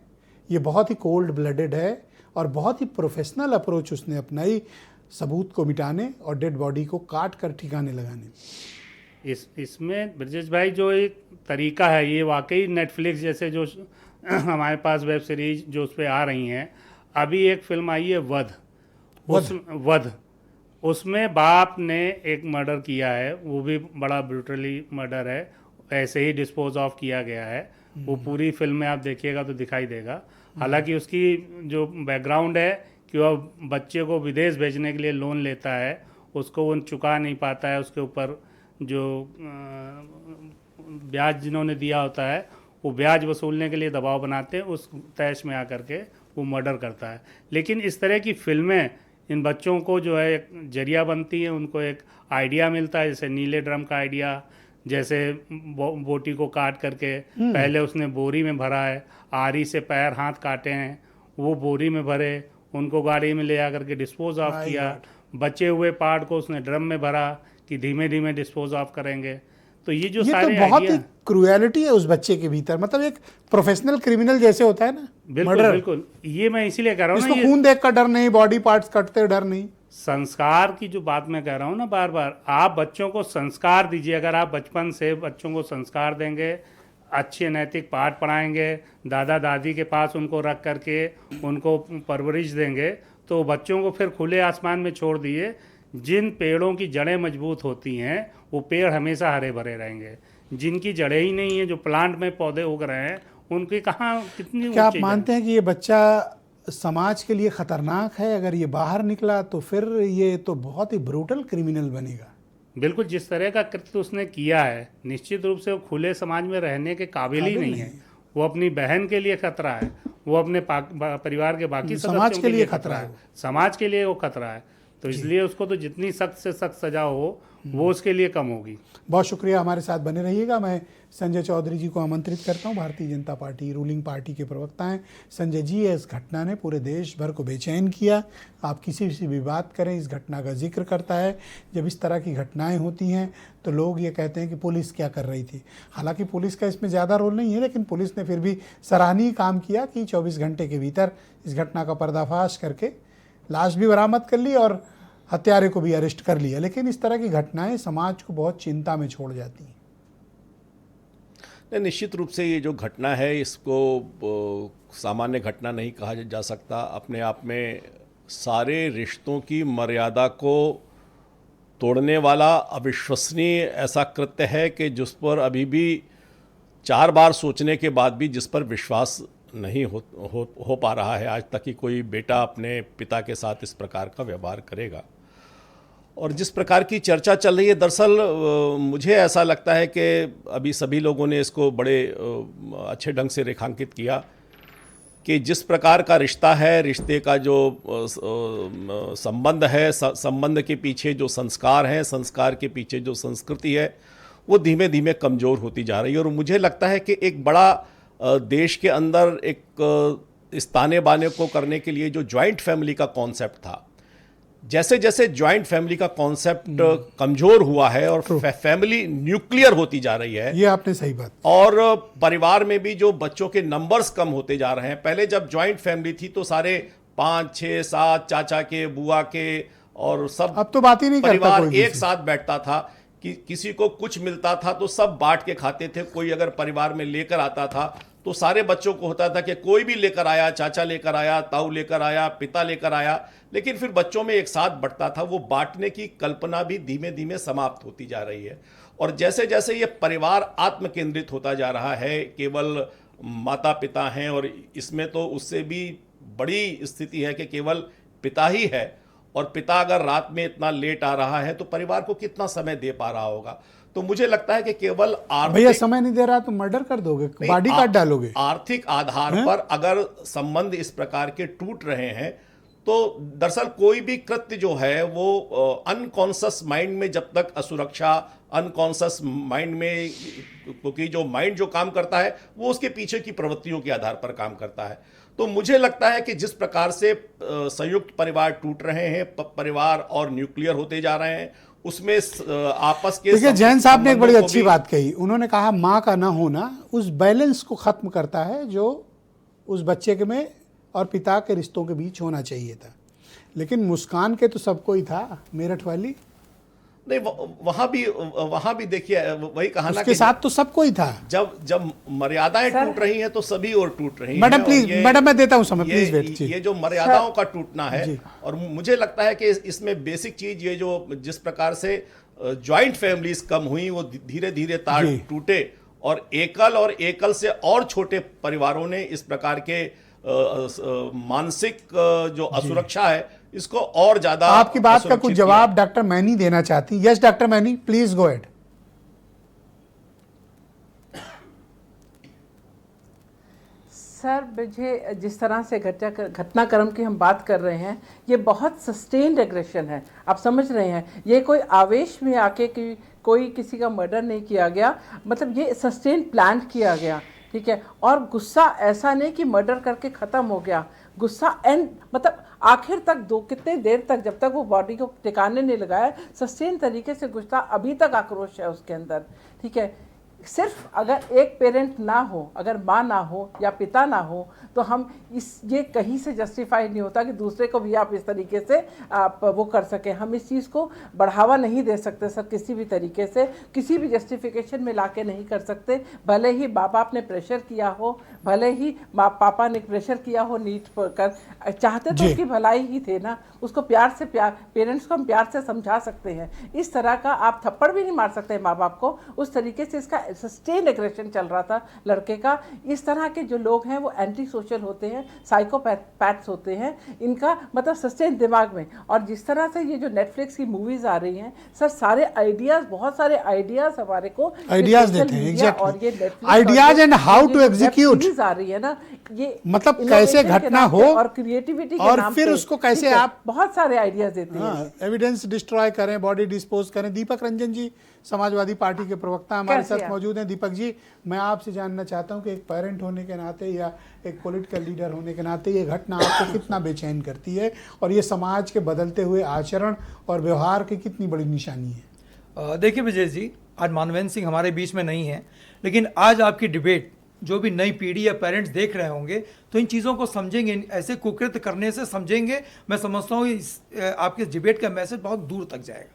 A: ये बहुत ही कोल्ड ब्लडेड है और बहुत ही प्रोफेशनल अप्रोच उसने अपनाई सबूत को मिटाने और डेड बॉडी को काट कर ठिकाने लगाने।
G: इसमें ब्रजेश भाई जो एक तरीका है, ये वाकई नेटफ्लिक्स जैसे जो हमारे पास वेब सीरीज जो उस पर आ रही हैं, अभी एक फिल्म आई है वध, उसमें बाप ने एक मर्डर किया है, वो भी बड़ा ब्रूटली मर्डर है, ऐसे ही डिस्पोज ऑफ किया गया है। वो पूरी फिल्म में आप देखिएगा तो दिखाई देगा। हालांकि उसकी जो बैकग्राउंड है कि वह बच्चे को विदेश भेजने के लिए लोन लेता है, उसको वो चुका नहीं पाता है, उसके ऊपर जो ब्याज जिन्होंने दिया होता है वो ब्याज वसूलने के लिए दबाव बनाते हैं, उस तैश में आकर के वो मर्डर करता है। लेकिन इस तरह की फिल्में इन बच्चों को जो है एक जरिया बनती है, उनको एक आइडिया मिलता है, जैसे नीले ड्रम का आइडिया, जैसे बोटी को काट करके पहले उसने बोरी में भरा है, आरी से पैर हाथ काटे हैं, वो बोरी में भरे, उनको गाड़ी में ले आकर के डिस्पोज ऑफ किया, बचे हुए पार्ट को उसने ड्रम में भरा कि धीमे धीमे डिस्पोज ऑफ करेंगे। तो ये जो सारे
A: तो बहुत ही क्रूएलिटी है उस बच्चे के भीतर, मतलब एक प्रोफेशनल क्रिमिनल जैसे होता है ना।
G: बिल्कुल, ये मैं इसीलिए कह रहा हूँ ना,
A: इसको खून देख कर डर नहीं, बॉडी पार्ट्स कटते डर नहीं।
G: संस्कार की जो बात मैं कह रहा हूँ ना, बार बार आप बच्चों को संस्कार दीजिए। अगर आप बचपन से बच्चों को संस्कार देंगे, अच्छे नैतिक पाठ पढ़ाएंगे, दादा दादी के पास उनको रख करके उनको परवरिश देंगे, तो बच्चों को फिर खुले आसमान में छोड़ दिए। जिन पेड़ों की जड़ें मजबूत होती हैं वो पेड़ हमेशा हरे भरे रहेंगे। जिनकी जड़ें ही नहीं है, जो प्लांट में पौधे उग रहे हैं, उनकी कहाँ कितनी।
A: क्या आप मानते हैं कि ये बच्चा समाज के लिए खतरनाक है। अगर ये बाहर निकला तो फिर ये तो बहुत ही ब्रूटल क्रिमिनल बनेगा।
G: बिल्कुल, जिस तरह का कृत्य उसने किया है, निश्चित रूप से वो खुले समाज में रहने के काबिल ही नहीं है। वो अपनी बहन के लिए खतरा है, वो अपने परिवार के बाकी सदस्यों के लिए खतरा है, समाज के लिए वो खतरा है। तो इसलिए उसको तो जितनी सख्त से सख्त सजा हो वो उसके लिए कम होगी।
A: बहुत शुक्रिया, हमारे साथ बने रहिएगा। मैं संजय चौधरी जी को आमंत्रित करता हूं। Bharatiya Janata party ruling party के प्रवक्ता हैं। संजय जी, इस घटना ने पूरे देश भर को बेचैन किया। आप किसी से भी बात करें, इस घटना का जिक्र करता है। जब इस तरह की घटनाएं होती हैं तो लोग ये कहते हैं कि पुलिस क्या कर रही थी। हालांकि पुलिस का इसमें ज़्यादा रोल नहीं है, लेकिन पुलिस ने फिर भी सराहनीय काम किया कि 24 घंटे के भीतर इस घटना का पर्दाफाश करके लाश भी बरामद कर ली और हत्यारे को भी अरेस्ट कर लिया। लेकिन इस तरह की घटनाएं समाज को बहुत चिंता में छोड़ जाती हैं।
H: निश्चित रूप से ये जो घटना है इसको सामान्य घटना नहीं कहा जा सकता। अपने आप में सारे रिश्तों की मर्यादा को तोड़ने वाला अविश्वसनीय ऐसा कृत्य है कि जिस पर अभी भी 4 बार सोचने के बाद भी जिस पर विश्वास नहीं हो पा रहा है आज तक कि कोई बेटा अपने पिता के साथ इस प्रकार का व्यवहार करेगा। और जिस प्रकार की चर्चा चल रही है, दरअसल मुझे ऐसा लगता है कि अभी सभी लोगों ने इसको बड़े अच्छे ढंग से रेखांकित किया कि जिस प्रकार का रिश्ता है, रिश्ते का जो संबंध है, संबंध के पीछे जो संस्कार हैं, संस्कार के पीछे जो संस्कृति है, वो धीमे धीमे कमज़ोर होती जा रही है। और मुझे लगता है कि एक बड़ा देश के अंदर एक इस ताने बाने को करने के लिए जो जॉइंट फैमिली का कॉन्सेप्ट था, जैसे जैसे जॉइंट फैमिली का कॉन्सेप्ट कमजोर हुआ है और फैमिली न्यूक्लियर होती जा रही है,
A: ये आपने सही बात।
H: और परिवार में भी जो बच्चों के नंबर्स कम होते जा रहे हैं। पहले जब जॉइंट फैमिली थी तो सारे 5, 6, 7 चाचा के, बुआ के और सब,
A: अब तो बात ही नहीं करता
H: परिवार
A: कोई
H: एक साथ बैठता था कि किसी को कुछ मिलता था तो सब बांट के खाते थे। कोई अगर परिवार में लेकर आता था तो सारे बच्चों को होता था कि कोई भी लेकर आया, चाचा लेकर आया, ताऊ लेकर आया, पिता लेकर आया, लेकिन फिर बच्चों में एक साथ बंटता था। वो बांटने की कल्पना भी धीमे धीमे समाप्त होती जा रही है। और जैसे जैसे ये परिवार आत्म केंद्रित होता जा रहा है, केवल माता पिता हैं, और इसमें तो उससे भी बड़ी स्थिति है कि केवल पिता ही है, और पिता अगर रात में इतना लेट आ रहा है तो परिवार को कितना समय दे पा रहा होगा। तो मुझे लगता है कि केवल
A: भैया समय नहीं दे रहा तो मर्डर कर दोगे, बॉडी काट डालोगे।
H: आर्थिक आधार पर अगर संबंध इस प्रकार के टूट रहे हैं तो दरअसल कोई भी कृत्य जो है वो अनकॉन्शियस माइंड में जब तक असुरक्षा, अनकॉन्शियस माइंड में, क्योंकि जो माइंड जो काम करता है वो उसके पीछे की प्रवृत्तियों के आधार पर काम करता है। तो मुझे लगता है कि जिस प्रकार से संयुक्त परिवार टूट रहे हैं, परिवार और न्यूक्लियर होते जा रहे हैं, उसमें आपस के,
A: देखिए जैन साहब ने एक बड़ी अच्छी बात कही। उन्होंने कहा माँ का ना होना उस बैलेंस को खत्म करता है जो उस बच्चे के में और पिता के रिश्तों के बीच होना चाहिए था। लेकिन मुस्कान के तो सबको ही था, मेरठ वाली
H: नहीं, वहां भी देखिए वही कहा ना,
A: उसके साथ तो सबको ही था।
H: जब मर्यादाएं टूट रही हैं तो सभी और टूट रही हैं।
A: मैडम प्लीज, मैडम मैं देता हूं समय, प्लीज वेट।
H: ये जो मर्यादाओं का टूटना है, और मुझे लगता है कि इसमें बेसिक चीज ये जो जिस प्रकार से ज्वाइंट फैमिलीज कम हुई, वो धीरे धीरे तार टूटे, और एकल से और छोटे परिवारों ने इस प्रकार के मानसिक जो असुरक्षा है इसको और ज्यादा।
A: आपकी बात का कुछ जवाब डॉक्टर मैनी देना चाहती। Yes doctor many, please go ahead.
F: Sir, मुझे जिस तरह से घटनाक्रम की हम बात कर रहे हैं, ये बहुत सस्टेन्ड एग्रेशन है। आप समझ रहे हैं, ये कोई आवेश में आके कि कोई किसी का मर्डर नहीं किया गया, मतलब ये सस्टेन प्लान किया गया, ठीक है। और गुस्सा ऐसा नहीं कि मर्डर करके ख़त्म हो गया, गुस्सा एंड मतलब आखिर तक कितने देर तक, जब तक वो बॉडी को ठिकाने नहीं लगाया, सस्टेन तरीके से गुस्सा, अभी तक आक्रोश है उसके अंदर, ठीक है। सिर्फ अगर एक पेरेंट ना हो, अगर माँ ना हो या पिता ना हो, तो हम ये कहीं से जस्टिफाई नहीं होता कि दूसरे को भी आप इस तरीके से आप वो कर सकें। हम इस चीज़ को बढ़ावा नहीं दे सकते सर, किसी भी तरीके से, किसी भी जस्टिफिकेशन में लाके नहीं कर सकते। भले ही माँ बाप ने प्रेशर किया हो, भले ही माँ पापा ने प्रेशर किया हो, नीट कर चाहते तो उसकी भलाई ही थे ना, उसको प्यार से पेरेंट्स को हम प्यार से समझा सकते हैं। इस तरह का आप थप्पड़ भी नहीं मार सकते माँ बाप को, उस तरीके से इसका सस्टेन एग्रेशन चल रहा था लड़के का। इस तरह के जो लोग हैं वो एंटी सोशल होते हैं, साइकोपैथ्स होते हैं, इनका मतलब सस्टेन दिमाग में। और जिस तरह से ये जो नेटफ्लिक्स की मूवीज आ रही हैं सर, सारे आइडियाज, बहुत सारे आइडियाज हमारे को
A: आइडियाज देते हैं, exactly ideas and how to execute
F: आ रही है ना, ये
A: मतलब कैसे घटना हो
F: और क्रिएटिविटी के
A: और
F: नाम
A: फिर
F: पे,
A: उसको कैसे
F: ठीक है,
A: आप
F: बहुत सारे आइडियाज देते हैं।
A: एविडेंस डिस्ट्रॉय करें, बॉडी डिस्पोज करें। दीपक रंजन जी समाजवादी पार्टी के प्रवक्ता हमारे
F: कैसे
A: साथ मौजूद हैं। दीपक जी, मैं आपसे जानना चाहता हूं कि एक पेरेंट होने के नाते या एक पॉलिटिकल लीडर होने के नाते ये घटना आपको कितना बेचैन करती है और ये समाज के बदलते हुए आचरण और व्यवहार की कितनी बड़ी निशानी है?
I: देखिए विजय जी, आज मानवेंद्र सिंह हमारे बीच में नहीं है, लेकिन आज आपकी डिबेट जो भी नई पीढ़ी या पेरेंट्स देख रहे होंगे तो इन चीज़ों को समझेंगे, ऐसे कुकृत्य करने से समझेंगे। मैं समझता हूँ आपके डिबेट का मैसेज बहुत दूर तक जाएगा।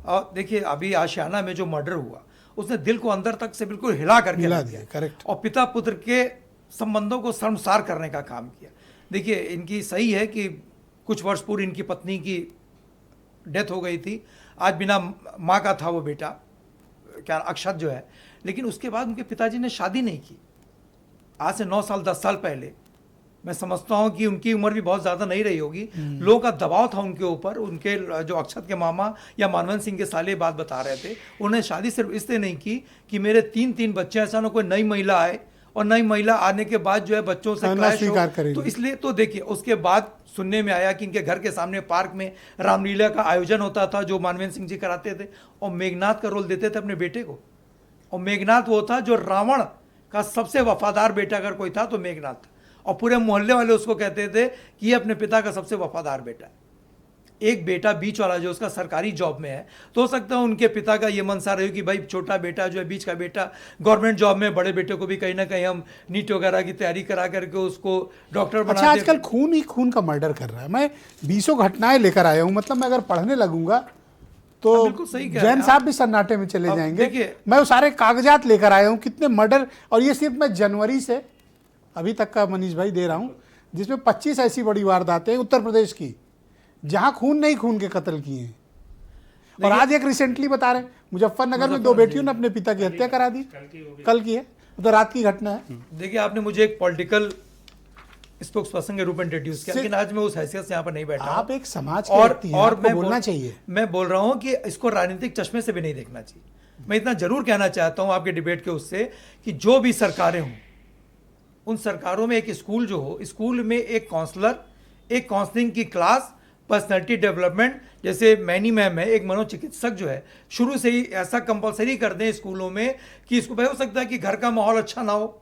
I: और देखिए अभी आशियाना में जो मर्डर हुआ उसने दिल को अंदर तक से बिल्कुल हिला करके रख दिया,
A: करेक्ट,
I: और पिता पुत्र के संबंधों को शर्मसार करने का काम किया। देखिए इनकी सही है कि कुछ वर्ष पूर्व इनकी पत्नी की डेथ हो गई थी, आज बिना माँ का था वो बेटा, क्या अक्षत जो है, लेकिन उसके बाद उनके पिताजी ने शादी नहीं की। आज से 9 साल 10 साल पहले मैं समझता हूँ कि उनकी उम्र भी बहुत ज़्यादा नहीं रही होगी। लोगों का दबाव था उनके ऊपर, उनके जो अक्षत के मामा या मानवेंद्र सिंह के साले बात बता रहे थे, उन्होंने शादी सिर्फ इसलिए नहीं की कि मेरे 3 बच्चे, ऐसा ना कोई नई महिला आए और नई महिला आने के बाद जो है बच्चों से क्लैश हो, तो इसलिए तो देखिए उसके बाद सुनने में आया कि इनके घर के सामने पार्क में रामलीला का आयोजन होता था जो मानवेंद्र सिंह जी कराते थे, और मेघनाथ का रोल देते थे अपने बेटे को। और मेघनाथ वो था जो रावण का सबसे वफादार बेटा अगर कोई था तो मेघनाथ था, और पूरे मोहल्ले वाले उसको कहते थे कि ये अपने पिता का सबसे वफादार बेटा है। एक बेटा बीच वाला जो उसका सरकारी जॉब में है, तो हो सकता है उनके पिता का ये मनसा रही कि भाई छोटा बेटा जो है, बीच का बेटा गवर्नमेंट जॉब में, बड़े बेटे को भी कहीं ना कहीं हम नीट वगैरह की तैयारी करा करके उसको डॉक्टर बना।
A: अच्छा, आजकल खून ही खून का मर्डर कर रहा है। मैं 20 घटनाएं लेकर आया हूं, मतलब मैं अगर पढ़ने लगूंगा तो
I: बिल्कुल सही कह रहे
A: जैन
I: हैं
A: साहब भी सन्नाटे में चले जाएंगे।
I: देखिए,
A: मैं वो सारे कागजात लेकर आया हूं, कितने मर्डर, और ये सिर्फ मैं जनवरी से अभी तक का मनीष भाई दे रहा हूं, जिसमें 25 ऐसी बड़ी वारदातें उत्तर प्रदेश की जहां खून नहीं खून के कत्ल किए हैं। और आज एक रिसेंटली बता रहे हैं मुजफ्फरनगर में 2 बेटियों ने अपने पिता की हत्या करा दी, कल की है, तो रात की घटना है।
I: देखिए आपने मुझे एक पॉलिटिकल स्पोक्स पर्सन के रूप में इंट्रोड्यूस किया, लेकिन आज मैं उस हैसियत से यहाँ पर नहीं बैठा।
A: आप एक समाज के व्यक्ति हैं, आपको बोलना चाहिए।
I: मैं बोल रहा हूँ कि इसको राजनीतिक चश्मे से भी नहीं देखना चाहिए। मैं इतना जरूर कहना चाहता हूँ आपके डिबेट के उससे कि जो भी सरकारें हों, उन सरकारों में एक स्कूल जो हो, स्कूल में एक काउंसलर, एक काउंसलिंग की क्लास, पर्सनैलिटी डेवलपमेंट, जैसे मैनी मैम है, एक मनोचिकित्सक जो है, शुरू से ही ऐसा कंपलसरी कर दें स्कूलों में कि इसको भाई हो सकता है कि घर का माहौल अच्छा ना हो,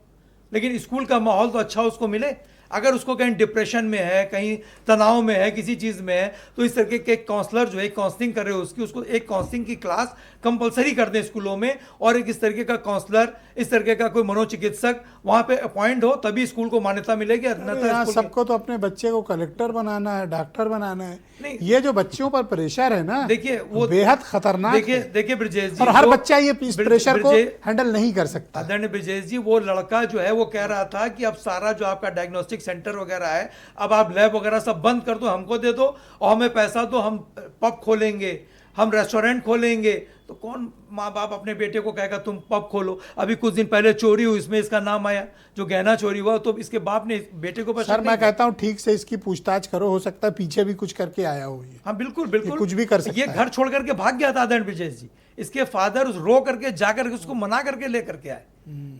I: लेकिन स्कूल का माहौल तो अच्छा उसको मिले। अगर उसको कहीं डिप्रेशन में है, कहीं तनाव में है, किसी चीज़ में है, तो इस तरीके के काउंसलर जो है काउंसलिंग कर रहे हो उसको एक काउंसलिंग की क्लास कंपलसरी कर दें स्कूलों में, और एक इस तरीके का काउंसलर, इस तरीके का कोई मनोचिकित्सक वहाँ पे अपॉइंट हो, तभी स्कूल को मान्यता मिलेगी।
A: अन्यथा सबको तो अपने बच्चे को कलेक्टर बनाना है, डॉक्टर बनाना है। ये जो बच्चों पर प्रेशर है ना,
I: देखिए वो
A: बेहद खतरनाक है।
I: देखिए ब्रजेश जी,
A: और हर बच्चा ये प्रेशर को हैंडल नहीं कर सकता।
I: आदरणीय ब्रजेश जी, वो लड़का जो है वो कह रहा था कि अब सारा जो आपका डायग्नोस्टिक सेंटर वगैरह है, अब आप लैब वगैरह सब बंद कर दो, हमको दे दो और हमें पैसा दो, हम पब खोलेंगे, हम रेस्टोरेंट खोलेंगे। तो कौन माँ बाप अपने बेटे को कहेगा तुम पब खोलो? अभी कुछ दिन पहले चोरी हुई, इसमें इसका नाम आया, जो गहना चोरी हुआ, तो इसके बाप ने बेटे को
A: सर मैं कहता हूँ ठीक से इसकी पूछताछ करो, हो सकता है पीछे भी कुछ करके आया हो ये।
I: हाँ बिल्कुल बिल्कुल,
A: कुछ भी कर सकता
I: ये घर छोड़ करके भाग गया था आदरणीय ब्रजेश जी। इसके फादर रो करके जा करके उसको मना करके ले करके आए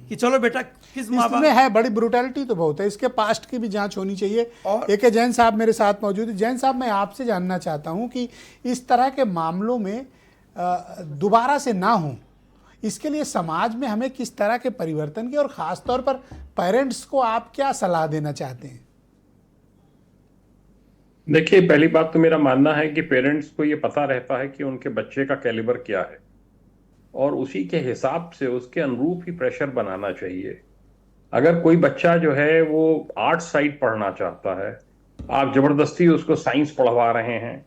I: कि चलो बेटा, किस माँ बाप
A: इसमें है बड़ी ब्रुटैलिटी तो बहुत है। इसके पास्ट की भी जांच होनी चाहिए।
I: और
A: एक जैन साहब मेरे साथ मौजूद है। जैन साहब, मैं आपसे जानना चाहता हूं कि इस तरह के मामलों में दोबारा से ना हो, इसके लिए समाज में हमें किस तरह के परिवर्तन की, और खास तौर पर पेरेंट्स को आप क्या सलाह देना चाहते हैं?
E: देखिए, पहली बात तो मेरा मानना है कि पेरेंट्स को ये पता रहता है कि उनके बच्चे का कैलिबर क्या है, और उसी के हिसाब से उसके अनुरूप ही प्रेशर बनाना चाहिए। अगर कोई बच्चा जो है वो आर्ट साइड पढ़ना चाहता है, आप जबरदस्ती उसको साइंस पढ़वा रहे हैं,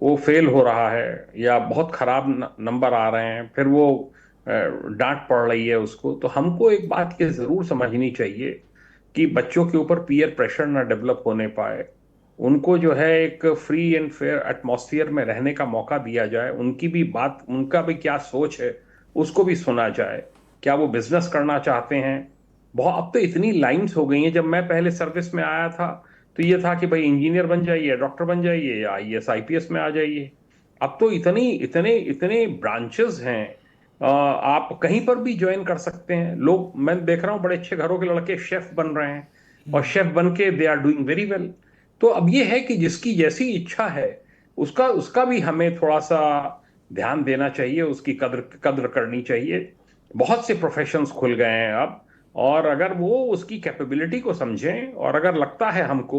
E: वो फेल हो रहा है या बहुत खराब नंबर आ रहे हैं, फिर वो डांट पड़ रही है उसको, तो हमको एक बात ये जरूर समझनी चाहिए कि बच्चों के ऊपर पीयर प्रेशर ना डेवलप होने पाए। उनको जो है एक फ्री एंड फेयर एटमॉस्फेयर में रहने का मौका दिया जाए, उनकी भी बात, उनका भी क्या सोच है उसको भी सुना जाए। क्या वो बिजनेस करना चाहते हैं। बहुत अब तो इतनी लाइंस हो गई हैं। जब मैं पहले सर्विस में आया था तो ये था कि भाई इंजीनियर बन जाइए, डॉक्टर बन जाइए, या आईएएस आईपीएस में आ जाइए। अब तो इतनी इतने इतने ब्रांचेस हैं, आप कहीं पर भी ज्वाइन कर सकते हैं। लोग, मैं देख रहा हूँ बड़े अच्छे घरों के लड़के शेफ बन रहे हैं, और शेफ बन के they are doing very well. तो अब ये है कि जिसकी जैसी इच्छा है उसका उसका भी हमें थोड़ा सा ध्यान देना चाहिए, उसकी कद्र कद्र करनी चाहिए। बहुत से प्रोफेशंस खुल गए हैं अब, और अगर वो उसकी कैपेबिलिटी को समझें, और अगर लगता है हमको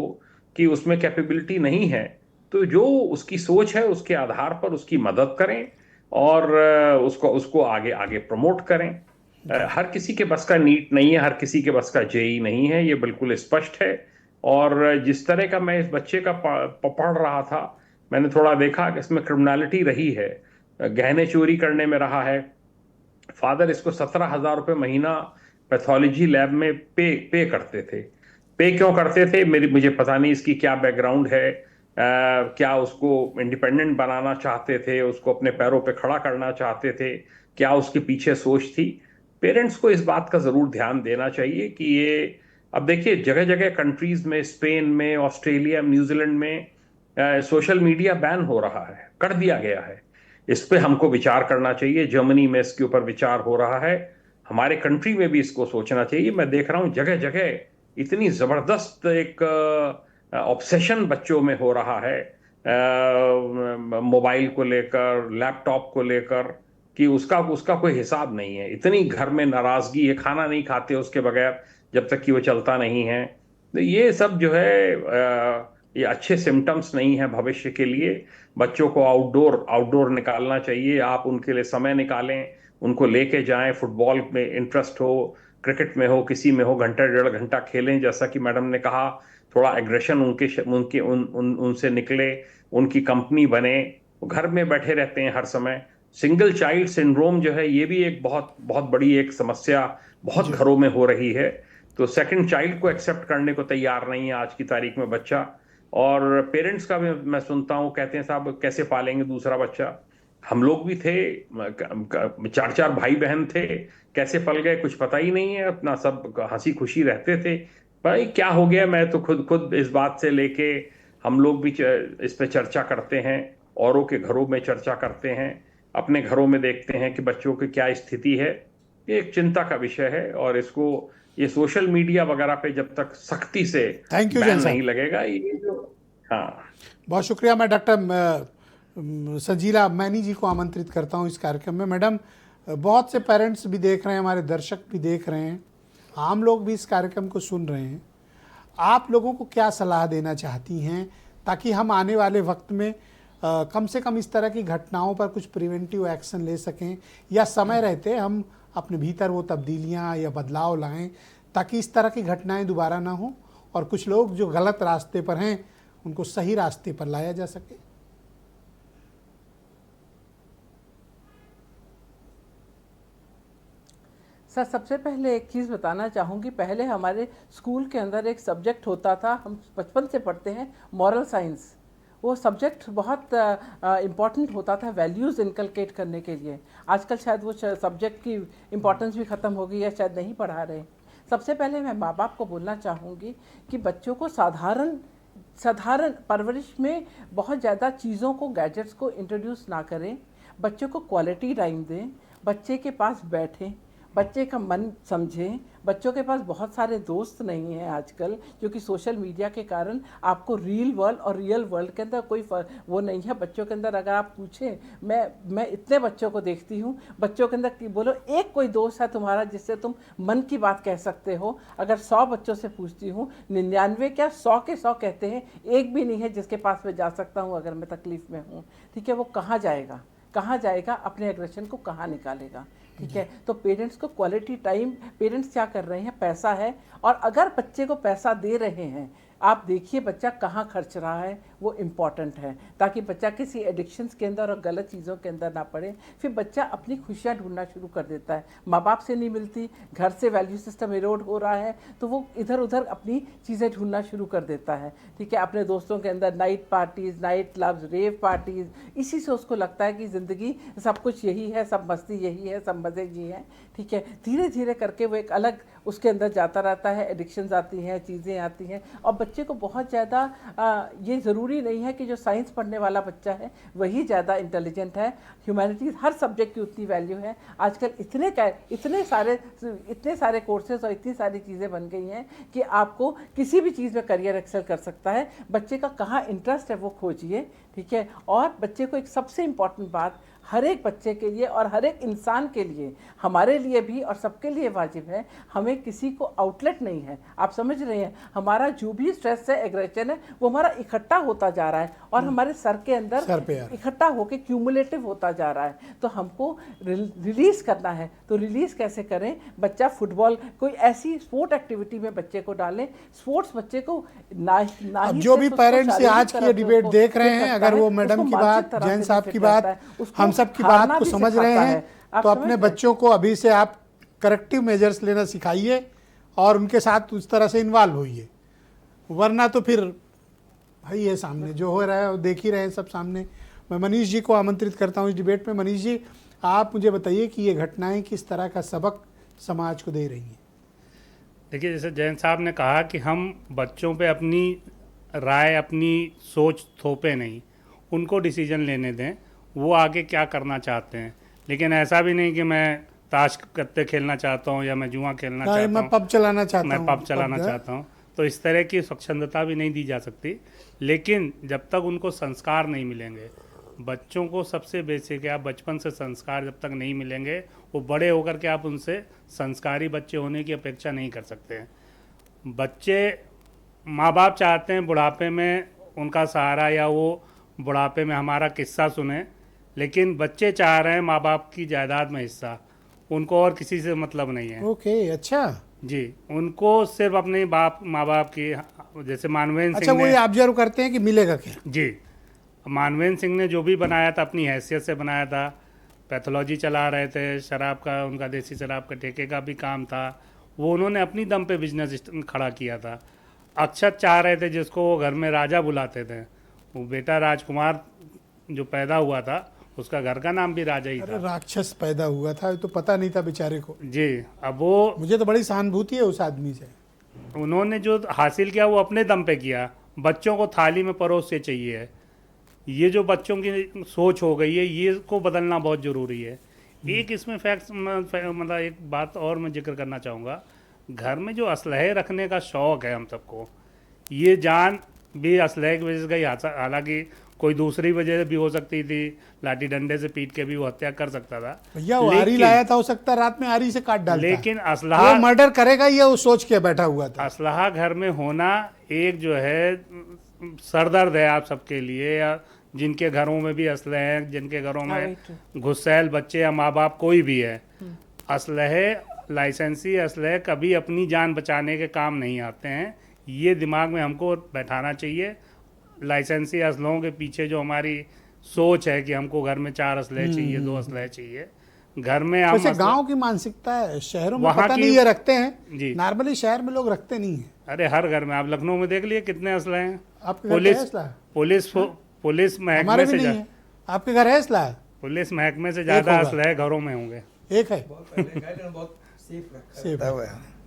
E: कि उसमें कैपेबिलिटी नहीं है, तो जो उसकी सोच है उसके आधार पर उसकी मदद करें, और उसको उसको आगे आगे प्रमोट करें। हर किसी के बस का नीट नहीं है, हर किसी के बस का जेई नहीं है, ये बिल्कुल स्पष्ट है। और जिस तरह का मैं इस बच्चे का पढ़ रहा था, मैंने थोड़ा देखा कि इसमें क्रिमिनलिटी रही है, गहने चोरी करने में रहा है। फादर इसको 17,000 रुपये महीना पैथोलॉजी लैब में पे करते थे। पे क्यों करते थे, मुझे पता नहीं इसकी क्या बैकग्राउंड है। क्या उसको इंडिपेंडेंट बनाना चाहते थे, उसको अपने पैरों पे खड़ा करना चाहते थे, क्या उसके पीछे सोच थी। पेरेंट्स को इस बात का जरूर ध्यान देना चाहिए कि ये, अब देखिए जगह जगह कंट्रीज में, स्पेन में, ऑस्ट्रेलिया, न्यूजीलैंड में सोशल मीडिया बैन हो रहा है, कर दिया गया है। इस पे हमको विचार करना चाहिए। जर्मनी में इसके ऊपर विचार हो रहा है, हमारे कंट्री में भी इसको सोचना चाहिए। मैं देख रहा हूं जगह जगह इतनी जबरदस्त एक ऑब्सेशन बच्चों में हो रहा है, मोबाइल को लेकर, लैपटॉप को लेकर, कि उसका उसका कोई हिसाब नहीं है। इतनी घर में नाराजगी है, खाना नहीं खाते उसके बगैर जब तक कि वो चलता नहीं है। तो ये सब जो है ये अच्छे सिम्टम्स नहीं है भविष्य के लिए। बच्चों को आउटडोर आउटडोर निकालना चाहिए। आप उनके लिए समय निकालें, उनको लेके जाएं। फुटबॉल में इंटरेस्ट हो, क्रिकेट में हो, किसी में हो, घंटा 1.5 घंटा खेलें। जैसा कि मैडम ने कहा, थोड़ा एग्रेशन उनसे निकले, उनकी कंपनी बने। घर में बैठे रहते हैं हर समय। सिंगल चाइल्ड सिंड्रोम जो है, ये भी एक बहुत बहुत बड़ी एक समस्या बहुत घरों में हो रही है। तो सेकंड चाइल्ड को एक्सेप्ट करने को तैयार नहीं है आज की तारीख में बच्चा। और पेरेंट्स का भी मैं सुनता हूँ, कहते हैं साहब कैसे पालेंगे दूसरा बच्चा। हम लोग भी थे, 4 भाई बहन थे, कैसे पल गए कुछ पता ही नहीं है। अपना सब हंसी खुशी रहते थे। भाई क्या हो गया, मैं तो खुद इस बात से लेके हम लोग भी इस पे चर्चा करते हैं, औरों के घरों में चर्चा करते हैं, अपने घरों में देखते हैं कि बच्चों की क्या स्थिति है। ये एक चिंता का विषय है, और इसको ये सोशल मीडिया वगैरह पे जब तक सख्ती से
A: थैंक यू
E: बैन
A: जैन साहब।
E: नहीं लगेगा, ये जो, हाँ।
A: बहुत शुक्रिया। मैं डॉक्टर संजीला मैनी जी को आमंत्रित करता हूं इस कार्यक्रम में। मैडम, बहुत से पेरेंट्स भी देख रहे हैं, हमारे दर्शक भी देख रहे हैं, आम लोग भी इस कार्यक्रम को सुन रहे हैं। आप लोगों को क्या सलाह देना चाहती हैं ताकि हम आने वाले वक्त में कम से कम इस तरह की घटनाओं पर कुछ प्रिवेंटिव एक्शन ले सकें, या समय रहते हम अपने भीतर वो तब्दीलियां या बदलाव लाएं ताकि इस तरह की घटनाएं दोबारा ना हो, और कुछ लोग जो गलत रास्ते पर हैं उनको सही रास्ते पर लाया जा सके?
F: सर, सबसे पहले एक चीज़ बताना चाहूँगी। पहले हमारे स्कूल के अंदर एक सब्जेक्ट होता था, हम बचपन से पढ़ते हैं, मॉरल साइंस। वो सब्जेक्ट बहुत इम्पॉर्टेंट होता था वैल्यूज़ इनकलकेट करने के लिए। आजकल शायद वो सब्जेक्ट की इम्पोर्टेंस भी ख़त्म हो गई है, शायद नहीं पढ़ा रहे। सबसे पहले मैं माँ बाप को बोलना चाहूँगी कि बच्चों को साधारण परवरिश में बहुत ज़्यादा चीज़ों को, गैजेट्स को इंट्रोड्यूस ना करें। बच्चों को क्वालिटी टाइम दें, बच्चे के पास बैठें, बच्चे का मन समझें। बच्चों के पास बहुत सारे दोस्त नहीं हैं आजकल, क्योंकि सोशल मीडिया के कारण आपको रियल वर्ल्ड और रियल वर्ल्ड के अंदर कोई वो नहीं है। बच्चों के अंदर अगर आप पूछें, मैं इतने बच्चों को देखती हूँ, बच्चों के अंदर बोलो एक कोई दोस्त है तुम्हारा जिससे तुम मन की बात कह सकते हो। अगर 100 बच्चों से पूछती हूँ, 99 क्या 100 के 100 कहते हैं एक भी नहीं है जिसके पास मैं जा सकता हूँ अगर मैं तकलीफ़ में हूँ। ठीक है, वो कहाँ जाएगा, अपने एग्रेशन को कहाँ निकालेगा? ठीक है, तो पेरेंट्स को क्वालिटी टाइम, पेरेंट्स क्या कर रहे हैं, पैसा है, और अगर बच्चे को पैसा दे रहे हैं आप देखिए बच्चा कहाँ खर्च रहा है, वो इम्पॉर्टेंट है, ताकि बच्चा किसी एडिक्शंस के अंदर और गलत चीज़ों के अंदर ना पड़े। फिर बच्चा अपनी खुशियाँ ढूंढना शुरू कर देता है, माँ बाप से नहीं मिलती, घर से वैल्यू सिस्टम इरोड हो रहा है, तो वो इधर उधर अपनी चीज़ें ढूंढना शुरू कर देता है। ठीक है, अपने दोस्तों के अंदर नाइट पार्टीज, नाइट क्लब्स, रेव पार्टीज, इसी से उसको लगता है कि ज़िंदगी सब कुछ यही है, सब मस्ती यही है, सब मज़े जी हैं। ठीक है, धीरे धीरे करके वो एक अलग उसके अंदर जाता रहता है, एडिक्शंस आती हैं, चीज़ें आती हैं। और बच्चे को बहुत ज़्यादा ये ज़रूरी नहीं है कि जो साइंस पढ़ने वाला बच्चा है वही ज़्यादा इंटेलिजेंट है। ह्यूमैनिटीज़ हर सब्जेक्ट की उतनी वैल्यू है। आजकल इतने सारे कोर्सेज और इतनी सारी चीज़ें बन गई हैं कि आपको किसी भी चीज़ में करियर एक्सेल कर सकता है। बच्चे का कहाँ इंटरेस्ट है वो खोजिए। ठीक है, और बच्चे को एक सबसे इम्पॉर्टेंट बात, हर एक बच्चे के लिए और हर एक इंसान के लिए, हमारे लिए भी और सबके लिए वाजिब है, हमें किसी को आउटलेट नहीं है। आप समझ रहे हैं, हमारा जो भी स्ट्रेस है, एग्रेशन है, वो हमारा इकट्ठा होता जा रहा है और हमारे सर के अंदर इकट्ठा होकर क्यूमुलेटिव होता जा रहा है। तो हमको रिलीज़ करना है, तो रिलीज़ कैसे करें? बच्चा फुटबॉल, कोई ऐसी स्पोर्ट एक्टिविटी में बच्चे को डालें। स्पोर्ट्स बच्चे को
A: अब जो भी पेरेंट्स आज की डिबेट देख रहे हैं, अगर वो मैडम की बात, जैन साहब की बात, हम सब की बात को समझ रहे हैं, तो अपने बच्चों को अभी से आप करेक्टिव मेजर्स लेना सिखाइए और उनके साथ उस तरह से इन्वॉल्व होइए, वरना तो फिर भाई ये सामने जो हो रहा है वो देख ही रहे हैं सब सामने। मैं मनीष जी को आमंत्रित करता हूँ इस डिबेट में। मनीष जी, आप मुझे बताइए कि ये घटनाएं किस तरह का सबक समाज को दे रही हैं?
G: देखिए, जैसे जैन साहब ने कहा कि हम बच्चों पे अपनी राय, अपनी सोच थोपे नहीं, उनको डिसीजन लेने दें, वो आगे क्या करना चाहते हैं। लेकिन ऐसा भी नहीं कि मैं ताश कत्ते खेलना चाहता हूँ या मैं जुआ खेलना चाहता हूँ,
A: मैं पब चलाना
G: चाहता हूँ, तो इस तरह की स्वच्छंदता भी नहीं दी जा सकती। लेकिन जब तक उनको संस्कार नहीं मिलेंगे, बच्चों को सबसे बेसिक है, आप बचपन से संस्कार जब तक नहीं मिलेंगे, वो बड़े होकर के आप उनसे संस्कारी बच्चे होने की अपेक्षा नहीं कर सकते हैं। बच्चे, माँ बाप चाहते हैं बुढ़ापे में उनका सहारा या वो बुढ़ापे में हमारा किस्सा सुने, लेकिन बच्चे चाह रहे हैं माँ बाप की जायदाद में हिस्सा। उनको और किसी से मतलब नहीं है।
A: ओके, अच्छा
G: जी, उनको सिर्फ अपने माँ बाप की, जैसे मानवेंद्र
A: सिंह ने, वो ये ऑब्जर्व करते हैं कि मिलेगा क्या।
G: जी, मानवेंद्र सिंह ने जो भी बनाया था अपनी हैसियत से बनाया था। पैथोलॉजी चला रहे थे, शराब का, उनका देसी शराब का ठेके का भी काम था, वो उन्होंने अपनी दम पे बिजनेस खड़ा किया था। अक्षत चाह रहे थे, जिसको वो घर में राजा बुलाते थे, वो बेटा राजकुमार जो पैदा हुआ था, उसका घर का नाम भी राजा ही था।
A: राक्षस पैदा हुआ था, तो पता नहीं था बेचारे को।
G: जी, अब वो,
A: मुझे तो बड़ी सहानुभूति है उस आदमी से।
G: उन्होंने जो हासिल किया वो अपने दम पे किया। बच्चों को थाली में परोस से चाहिए। ये जो बच्चों की सोच हो गई है, ये को बदलना बहुत ज़रूरी है। एक इसमें फैक्ट, मतलब एक बात और मैं जिक्र करना चाहूँगा, घर में जो असलहे रखने का शौक़ है हम सबको, ये जान भी असलहे की वजह से गई। हालांकि कोई दूसरी वजह भी हो सकती थी, लाठी डंडे से पीट के भी वो हत्या कर सकता था।
A: भैया वो आरी लाया था, हो सकता है रात में आरी से काट डालता।
G: लेकिन असलहा,
A: वो मर्डर करेगा ये वो सोच के बैठा हुआ था।
G: असलहा घर में होना एक जो है सरदर्द है आप सबके लिए, या जिनके घरों में भी असलहे हैं, जिनके घरों में गुस्सैल बच्चे या माँ बाप कोई भी है। असलहे, लाइसेंसी असलहे कभी अपनी जान बचाने के काम नहीं आते हैं। ये दिमाग में हमको बैठाना चाहिए। लाइसेंसी असलहों के पीछे जो हमारी सोच है कि हमको घर में 4 असलहे चाहिए, 2 असलहे चाहिए, घर में हम
A: वैसे गांव की मानसिकता है, शहरों में पता नहीं ये रखते हैं जी। नॉर्मली शहर में लोग रखते नहीं हैं।
G: अरे हर घर में, आप लखनऊ में देख लिए कितने असलहे हैं। पुलिस महकमे से ज्यादा,
A: आपके घर है असला?
G: पुलिस महकमे से ज्यादा असलहे घरों में होंगे।
A: एक है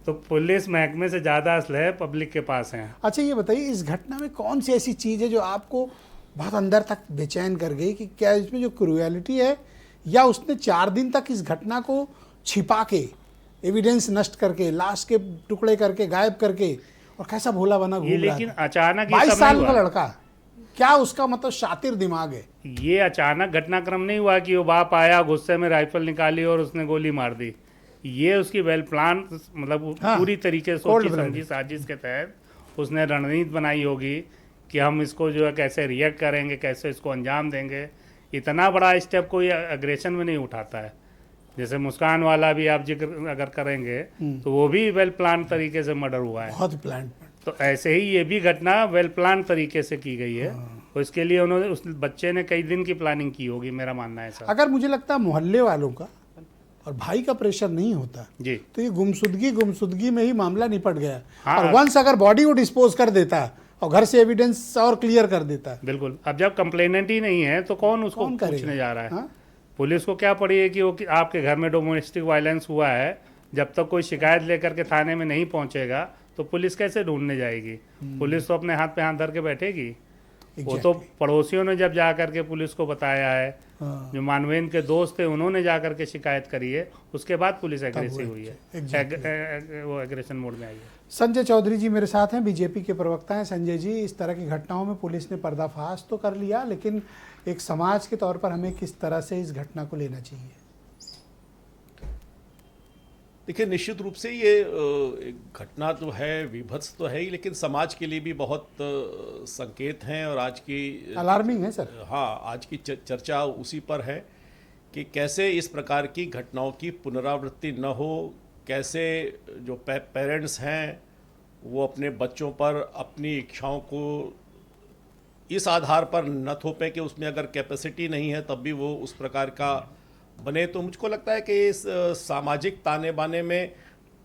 G: तो पुलिस महकमे से ज़्यादा असलहे पब्लिक के पास हैं।
A: अच्छा, ये बताइए, इस घटना में कौन सी ऐसी चीज़ है जो आपको बहुत अंदर तक बेचैन कर गई, कि क्या इसमें जो क्रूएलिटी है, या उसने 4 दिन तक इस घटना को छिपा के, एविडेंस नष्ट करके, लाश के टुकड़े करके, गायब करके, और कैसा भोला बना घूम रहा है।
G: लेकिन अचानक
A: 22 साल का लड़का, क्या उसका मतलब शातिर दिमाग है?
G: ये अचानक घटनाक्रम नहीं हुआ कि वो बाप आया, गुस्से में राइफल निकाली और उसने गोली मार दी। ये उसकी वेल प्लान, मतलब पूरी तरीके से सोची समझी साजिश के तहत उसने रणनीति बनाई होगी कि हम इसको जो है कैसे रिएक्ट करेंगे, कैसे इसको अंजाम देंगे। इतना बड़ा स्टेप कोई अग्रेशन में नहीं उठाता है। जैसे मुस्कान वाला भी आप जिक्र अगर करेंगे तो वो भी वेल प्लान तरीके से मर्डर हुआ है।
A: बहुत प्लान।
G: तो ऐसे ही ये भी घटना वेल प्लान तरीके से की गई है, तो इसके लिए उन्होंने, उस बच्चे ने कई दिन की प्लानिंग की होगी, मेरा मानना है सर।
A: अगर मुझे लगता है मोहल्ले वालों का और भाई का प्रेशर नहीं होता
G: जी,
A: तो ये गुमशुदगी में ही मामला निपट गया।
G: हाँ,
A: और वंस अगर बॉडी को डिस्पोज कर देता और घर से एविडेंस और क्लियर कर देता,
G: बिल्कुल। अब जब कंप्लेनेंट ही नहीं है तो कौन उसको
A: कौन करेगा?
G: पूछने जा रहा है?
A: हाँ?
G: पुलिस को क्या पड़ी है कि वो कि आपके घर में डोमेस्टिक वायलेंस हुआ है, जब तक कोई शिकायत लेकर के थाने में नहीं पहुंचेगा तो पुलिस कैसे ढूंढने जाएगी? पुलिस तो अपने हाथ पे हाथ धर के बैठेगी। वो तो पड़ोसियों ने जब जा करके पुलिस को बताया है, जो मानवेंद्र के दोस्त थे उन्होंने जा करके शिकायत करी है, उसके बाद पुलिस एग्रेसिव हुई है, वो एग्रेशन मोड में आई है।
A: संजय चौधरी जी मेरे साथ हैं, बीजेपी के प्रवक्ता हैं। संजय जी, इस तरह की घटनाओं में पुलिस ने पर्दाफाश तो कर लिया, लेकिन एक समाज के तौर पर हमें किस तरह से इस घटना को लेना चाहिए?
H: देखिए, निश्चित रूप से ये एक घटना तो है, विभत्स तो है ही, लेकिन समाज के लिए भी बहुत संकेत हैं। और आज की
A: अलार्मिंग है सर।
H: हाँ, आज की चर्चा उसी पर है कि कैसे इस प्रकार की घटनाओं की पुनरावृत्ति न हो, कैसे जो पेरेंट्स हैं वो अपने बच्चों पर अपनी इच्छाओं को इस आधार पर न थोपें कि उसमें अगर कैपेसिटी नहीं है तब भी वो उस प्रकार का बने। तो मुझको लगता है कि इस सामाजिक ताने बाने में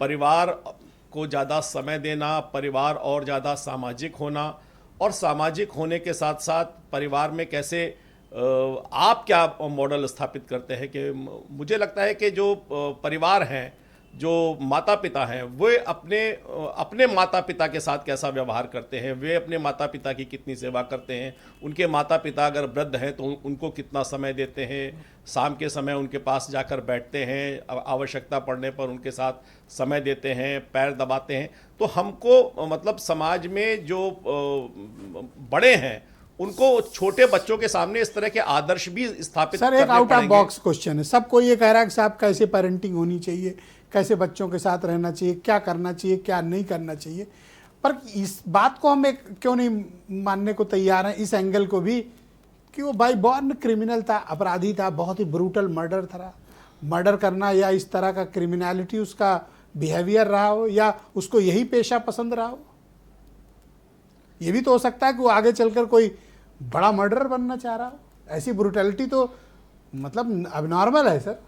H: परिवार को ज़्यादा समय देना, परिवार और ज़्यादा सामाजिक होना, और सामाजिक होने के साथ साथ परिवार में कैसे आप क्या मॉडल स्थापित करते हैं। कि मुझे लगता है कि जो परिवार हैं, जो माता पिता हैं, वे अपने माता पिता के साथ कैसा व्यवहार करते हैं, वे अपने माता पिता की कितनी सेवा करते हैं, उनके माता पिता अगर वृद्ध हैं तो उनको कितना समय देते हैं, शाम के समय उनके पास जाकर बैठते हैं, आवश्यकता पड़ने पर उनके साथ समय देते हैं, पैर दबाते हैं। तो हमको मतलब समाज में जो बड़े हैं उनको छोटे बच्चों के सामने इस तरह के आदर्श भी स्थापित
A: सर, एक आउट ऑफ बॉक्स क्वेश्चन है। सबको ये कह रहा है कि साहब कैसे पेरेंटिंग होनी चाहिए, कैसे बच्चों के साथ रहना चाहिए, क्या करना चाहिए, क्या नहीं करना चाहिए, पर इस बात को हम क्यों नहीं मानने को तैयार हैं, इस एंगल को भी, कि वो बाई बॉर्न क्रिमिनल था, अपराधी था, बहुत ही ब्रूटल मर्डर था। मर्डर करना या इस तरह का क्रिमिनलिटी उसका बिहेवियर रहा हो, या उसको यही पेशा पसंद रहा हो। ये भी तो हो सकता है कि वो आगे चलकर कोई बड़ा मर्डरर बनना चाह रहा हो। ऐसी ब्रूटलिटी तो मतलब अब नॉर्मल है सर।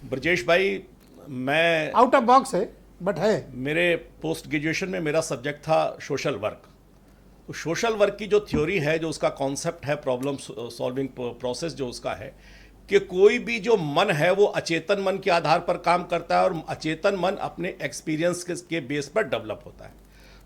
H: ब्रजेश भाई, मैं
A: आउट ऑफ बॉक्स है बट है।
H: मेरे पोस्ट ग्रेजुएशन में मेरा सब्जेक्ट था सोशल वर्क। तो सोशल वर्क की जो थ्योरी है, जो उसका कॉन्सेप्ट है, प्रॉब्लम सॉल्विंग प्रोसेस जो उसका है, कि कोई भी जो मन है वो अचेतन मन के आधार पर काम करता है, और अचेतन मन अपने एक्सपीरियंस के बेस पर डेवलप होता है।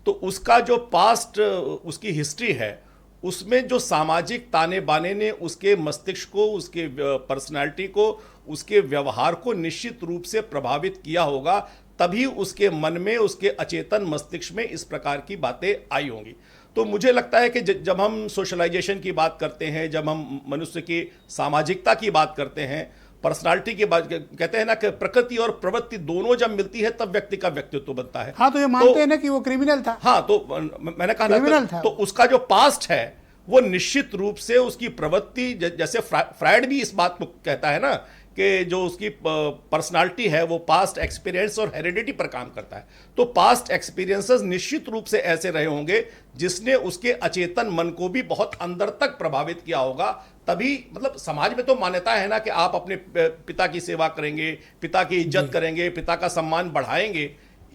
H: तो उसका जो पास्ट, उसकी हिस्ट्री है, उसमें जो सामाजिक ताने बाने ने उसके मस्तिष्क को, उसके पर्सनालिटी को, उसके व्यवहार को निश्चित रूप से प्रभावित किया होगा, तभी उसके मन में, उसके अचेतन मस्तिष्क में इस प्रकार की बातें आई होंगी। तो मुझे लगता है कि जब हम सोशलाइजेशन की बात करते हैं, जब हम मनुष्य की सामाजिकता की बात करते हैं, पर्सनालिटी की बात कहते हैं ना कि प्रकृति और प्रवृत्ति दोनों जब मिलती है तब व्यक्ति का व्यक्तित्व बनता है।
A: हाँ, तो ये मानते हैं ना कि वो क्रिमिनल था।
H: हाँ, तो मैंने कहा
A: क्रिमिनल था।
H: तो उसका जो पास्ट है वो निश्चित रूप से उसकी प्रवृत्ति, जैसे फ्रायड भी इस बात को कहता है ना कि जो उसकी पर्सनालिटी है वो पास्ट एक्सपीरियंस और हेरिडिटी पर काम करता है। तो पास्ट एक्सपीरियंसेस निश्चित रूप से ऐसे रहे होंगे जिसने उसके अचेतन मन को भी बहुत अंदर तक प्रभावित किया होगा। तभी मतलब समाज में तो मान्यता है ना कि आप अपने पिता की सेवा करेंगे, पिता की इज्जत करेंगे, पिता का सम्मान बढ़ाएंगे,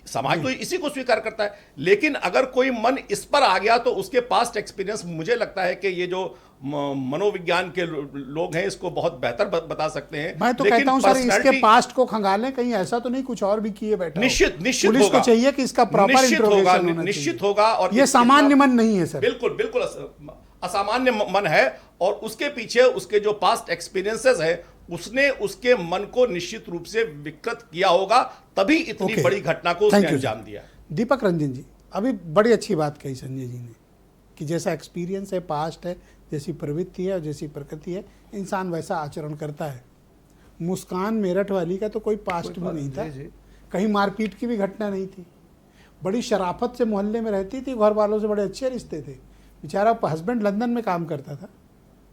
H: समाज तो इसी को स्वीकार करता है। लेकिन अगर कोई मन इस पर आ गया तो उसके पास्ट एक्सपीरियंस, मुझे लगता है कि ये जो मनोविज्ञान के लोग हैं इसको बहुत बेहतर बता सकते हैं।
A: मैं तो कहता हूं सर, इसके पास्ट को खंगालें, कहीं ऐसा तो नहीं कुछ और भी किए बैठा।
H: निश्चित
A: पुलिस को चाहिए कि इसका प्रॉपर इंट्रोगेशन होना
H: निश्चित होगा। और
A: ये सामान्य मन नहीं है सर,
H: बिल्कुल बिल्कुल असामान्य मन है। और उसके पीछे उसके जो पास्ट एक्सपीरियंसेस है, उसने उसके मन को निश्चित रूप से विकृत किया होगा, तभी इतनी बड़ी घटना को उसने अंजाम दिया।
A: दीपक रंजन जी, अभी बड़ी अच्छी बात कही संजय जी ने कि जैसा एक्सपीरियंस है, पास्ट है, जैसी प्रवृत्ति है और जैसी प्रकृति है, इंसान वैसा आचरण करता है। मुस्कान मेरठ वाली का तो कोई पास्ट भी नहीं था, कहीं मारपीट की भी घटना नहीं थी, बड़ी शराफत से मोहल्ले में रहती थी, घर वालों से बड़े अच्छे रिश्ते थे। बेचारा हस्बैंड लंदन में काम करता था,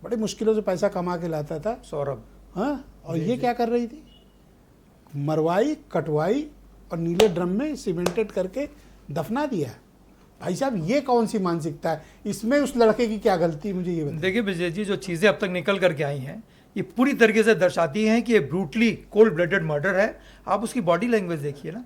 A: बड़ी मुश्किलों से पैसा कमा के लाता था,
I: सौरभ।
A: हाँ, और ये क्या कर रही थी, मरवाई, कटवाई और नीले ड्रम में सीमेंटेड करके दफना दिया। भाई साहब ये कौन सी मानसिकता है, इसमें उस लड़के की क्या गलती, मुझे ये बताइए।
I: देखिए विजय जी, जो चीज़ें अब तक निकल करके आई हैं ये पूरी तरीके से दर्शाती हैं कि ये ब्रूटली कोल्ड ब्लडेड मर्डर है। आप उसकी बॉडी लैंग्वेज देखिए ना,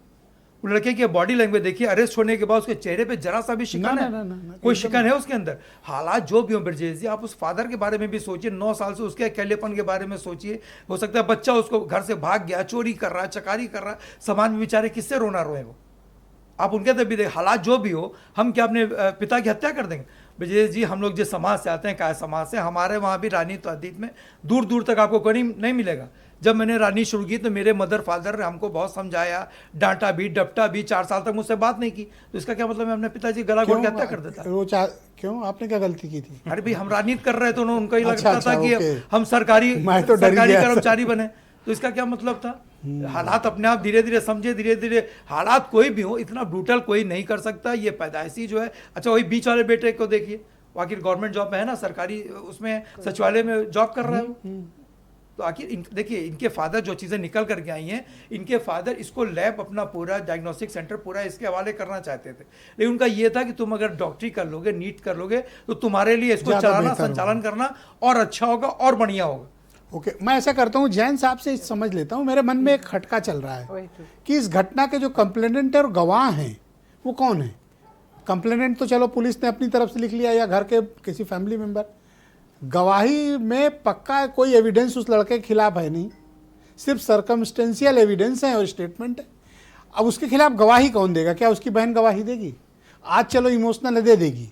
I: वो लड़के की बॉडी लैंग्वेज देखिए, अरेस्ट होने के बाद उसके चेहरे पे जरा सा भी शिकन है, कोई शिकन है उसके अंदर। हालात जो भी हो ब्रजेश जी, आप उस फादर के बारे में भी सोचिए, 9 साल से उसके अकेलेपन के बारे में सोचिए। हो सकता है बच्चा उसको घर से भाग गया, चोरी कर रहा है, चकारी कर रहा है, समाज में बेचारे किससे रोना रोए वो। आप उनके तब भी देख, हालात जो भी हो, हम क्या अपने पिता की हत्या कर देंगे? विजय जी, हम लोग जिस समाज से आते हैं, काय समाज से, हमारे वहाँ भी रानी तो अतीत में दूर दूर तक आपको कोई नहीं मिलेगा। जब मैंने रानी शुरू की तो मेरे मदर फादर ने हमको बहुत समझाया, डांटा भी, डपटा भी, 4 साल तक मुझसे बात नहीं की। तो इसका क्या मतलब मैं अपने पिताजी गला घोट के हत्या कर देता?
A: वो क्यों, आपने क्या गलती की थी?
I: अरे भाई, हम राजनीति कर रहे थे, उनको ही
A: अच्छा,
I: लगता था कि
A: ओके।
I: हम सरकारी
A: मैं तो डर ही गया।
I: कर्मचारी बने, तो इसका क्या मतलब था? हालात अपने आप धीरे धीरे समझे, धीरे धीरे हालात कोई भी हो, इतना ब्रूटल कोई नहीं कर सकता। ये पैदाइशी जो है, अच्छा वही बीच वाले बेटे को देखिए, आखिर गवर्नमेंट जॉब में है ना, सरकारी उसमें सचिवालय में जॉब कर रहा है। तो आखिर देखिए, इनके फादर जो चीज़ें निकल करके आई हैं, इनके फादर इसको लैब अपना पूरा डायग्नोस्टिक सेंटर पूरा इसके हवाले करना चाहते थे, लेकिन उनका ये था कि तुम अगर डॉक्टरी कर लोगे, नीट कर लोगे, तो तुम्हारे लिए इसको चलाना, संचालन करना और अच्छा होगा और बढ़िया होगा।
A: ओके, मैं ऐसा करता हूँ, जैन साहब से समझ लेता हूँ। मेरे मन में एक खटका चल रहा है कि इस घटना के जो कंप्लेनेंट और गवाह हैं वो कौन है। कंप्लेनेंट तो चलो पुलिस ने अपनी तरफ से लिख लिया या घर के किसी फैमिली मेंबर, गवाही में पक्का कोई एविडेंस उस लड़के के खिलाफ है नहीं, सिर्फ सर्कमस्टेंशियल एविडेंस है और स्टेटमेंट है। अब उसके खिलाफ गवाही कौन देगा? क्या उसकी बहन गवाही देगी? आज चलो इमोशनल दे देगी,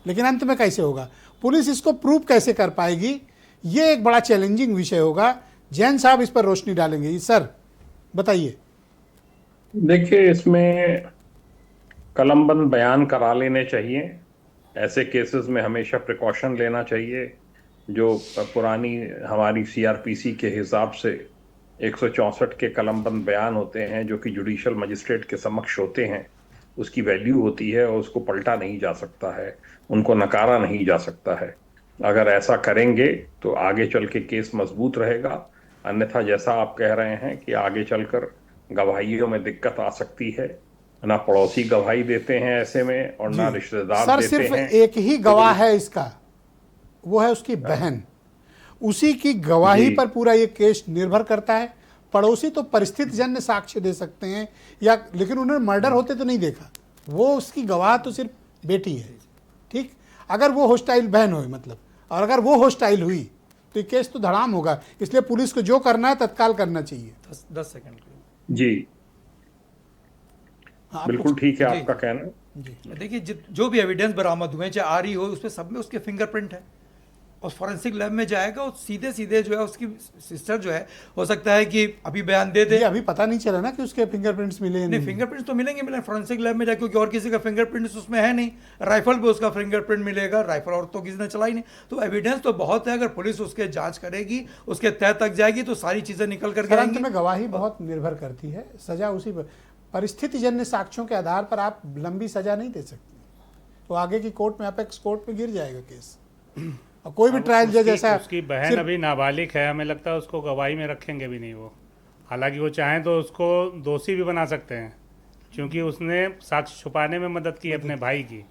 A: लेकिन अंत में कैसे होगा? पुलिस इसको प्रूव कैसे कर पाएगी? ये एक बड़ा चैलेंजिंग विषय होगा। जैन साहब इस पर रोशनी डालेंगे। सर बताइए।
E: देखिए, इसमें कलमबंद बयान करा लेने चाहिए। ऐसे केसेस में हमेशा प्रिकॉशन लेना चाहिए। जो पुरानी हमारी सीआरपीसी के हिसाब से 164 के कलमबंद बयान होते हैं, जो कि जुडिशियल मजिस्ट्रेट के समक्ष होते हैं, उसकी वैल्यू होती है और उसको पलटा नहीं जा सकता है, उनको नकारा नहीं जा सकता है। अगर ऐसा करेंगे तो आगे चल के केस मजबूत रहेगा। अन्यथा जैसा आप कह रहे हैं कि आगे चलकर गवाहियों में दिक्कत आ सकती है, ना पड़ोसी गवाही देते हैं ऐसे में और ना रिश्तेदार
A: सर
E: देते हैं।
A: सिर्फ एक ही गवाह है इसका, वो है उसकी बहन। उसी की गवाही पर पूरा ये केस निर्भर करता है। पड़ोसी तो परिस्थिति जन्य साक्ष्य दे सकते हैं या, लेकिन उन्होंने मर्डर होते तो नहीं देखा। वो उसकी गवाह तो सिर्फ बेटी है, ठीक। अगर वो होस्टाइल बहन हो मतलब, और अगर वो होस्टाइल हुई तो ये केस तो धड़ाम होगा। इसलिए पुलिस को जो करना है तत्काल करना चाहिए।
I: 10 सेकंड
E: जी बिल्कुल ठीक है आपका कहना।
I: देखिए, जो भी एविडेंस बरामद हुए, चाहे आ रही हो, उस पर सब में उसके फिंगरप्रिंट है और फॉरेंसिक लैब में जाएगा और सीधे सीधे जो है उसकी सिस्टर जो है, हो सकता है कि अभी बयान दे दे।
A: अभी पता नहीं चला ना कि उसके फिंगरप्रिंट्स मिले
I: नहीं। फिंगरप्रिंट्स तो मिलेंगे फॉरेंसिक लैब में जाए, क्योंकि और किसी का फिंगरप्रिंट्स उसमें है नहीं। राइफल पे उसका फिंगरप्रिंट मिलेगा, राइफल और तो किसी ने चलाई नहीं। तो एविडेंस तो बहुत है। अगर पुलिस उसके जांच करेगी, उसके तह तक जाएगी, तो सारी चीजें निकल करके आएंगी।
A: में गवाही बहुत निर्भर करती है, सजा उसी पर, परिस्थिति जन्य साक्ष्यों के आधार पर आप लंबी सजा नहीं दे सकते। तो आगे की कोर्ट में, अपेक्स कोर्ट में गिर जाएगा केस। और कोई भी ट्रायल जज ऐसा,
G: उसकी बहन अभी नाबालिग है, हमें लगता है उसको गवाही में रखेंगे भी नहीं वो। हालांकि वो चाहें तो उसको दोषी भी बना सकते हैं, क्योंकि उसने साक्ष्य छुपाने में मदद की अपने भाई की।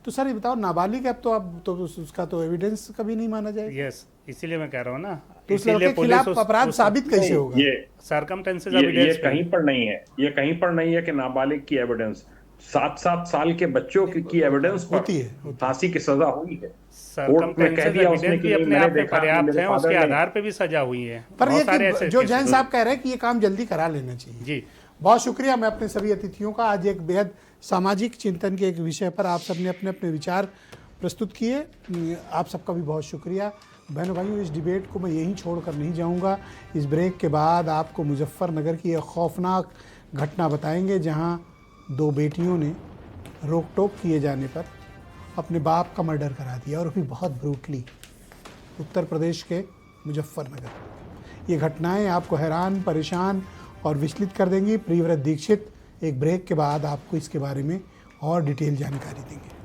A: तो सर ये बताओ, नाबालिग अब तो उसका तो एविडेंस कभी नहीं माना जाएगा।
G: यस, इसीलिए मैं कह रहा हूँ ना,
A: तो उस लड़के के खिलाफ अपराध साबित कैसे होगा?
E: ये
G: सर्कमस्टेंसेस
E: ये
G: एविडेंस
E: कहीं पर नहीं है, ये कहीं पर नहीं है कि नाबालिग की एविडेंस। 7-7 साल के बच्चों की एविडेंस
A: होती है,
E: फांसी की सजा हुई है।
G: सर्कमस्टेंसेस एविडेंस भी अपने आप में पर्याप्त है, उसके आधार पे भी सजा हुई है।
A: पर ये जो जैन साहब कह रहे हैं कि ये काम जल्दी करा लेना चाहिए।
G: जी
A: बहुत शुक्रिया मैं अपने सभी अतिथियों का। आज एक बेहद सामाजिक चिंतन के एक विषय पर आप सबने अपने अपने विचार प्रस्तुत किए। आप सबका भी बहुत शुक्रिया। बहनों भाइयों, इस डिबेट को मैं यहीं छोड़कर नहीं जाऊंगा। इस ब्रेक के बाद आपको मुजफ्फरनगर की एक खौफनाक घटना बताएंगे, जहां 2 बेटियों ने रोक टोक किए जाने पर अपने बाप का मर्डर करा दिया, और भी बहुत ब्रूटली, उत्तर प्रदेश के मुजफ्फरनगर। ये घटनाएं आपको हैरान, परेशान और विचलित कर देंगी। प्रियव्रत दीक्षित एक ब्रेक के बाद आपको इसके बारे में और डिटेल जानकारी देंगे।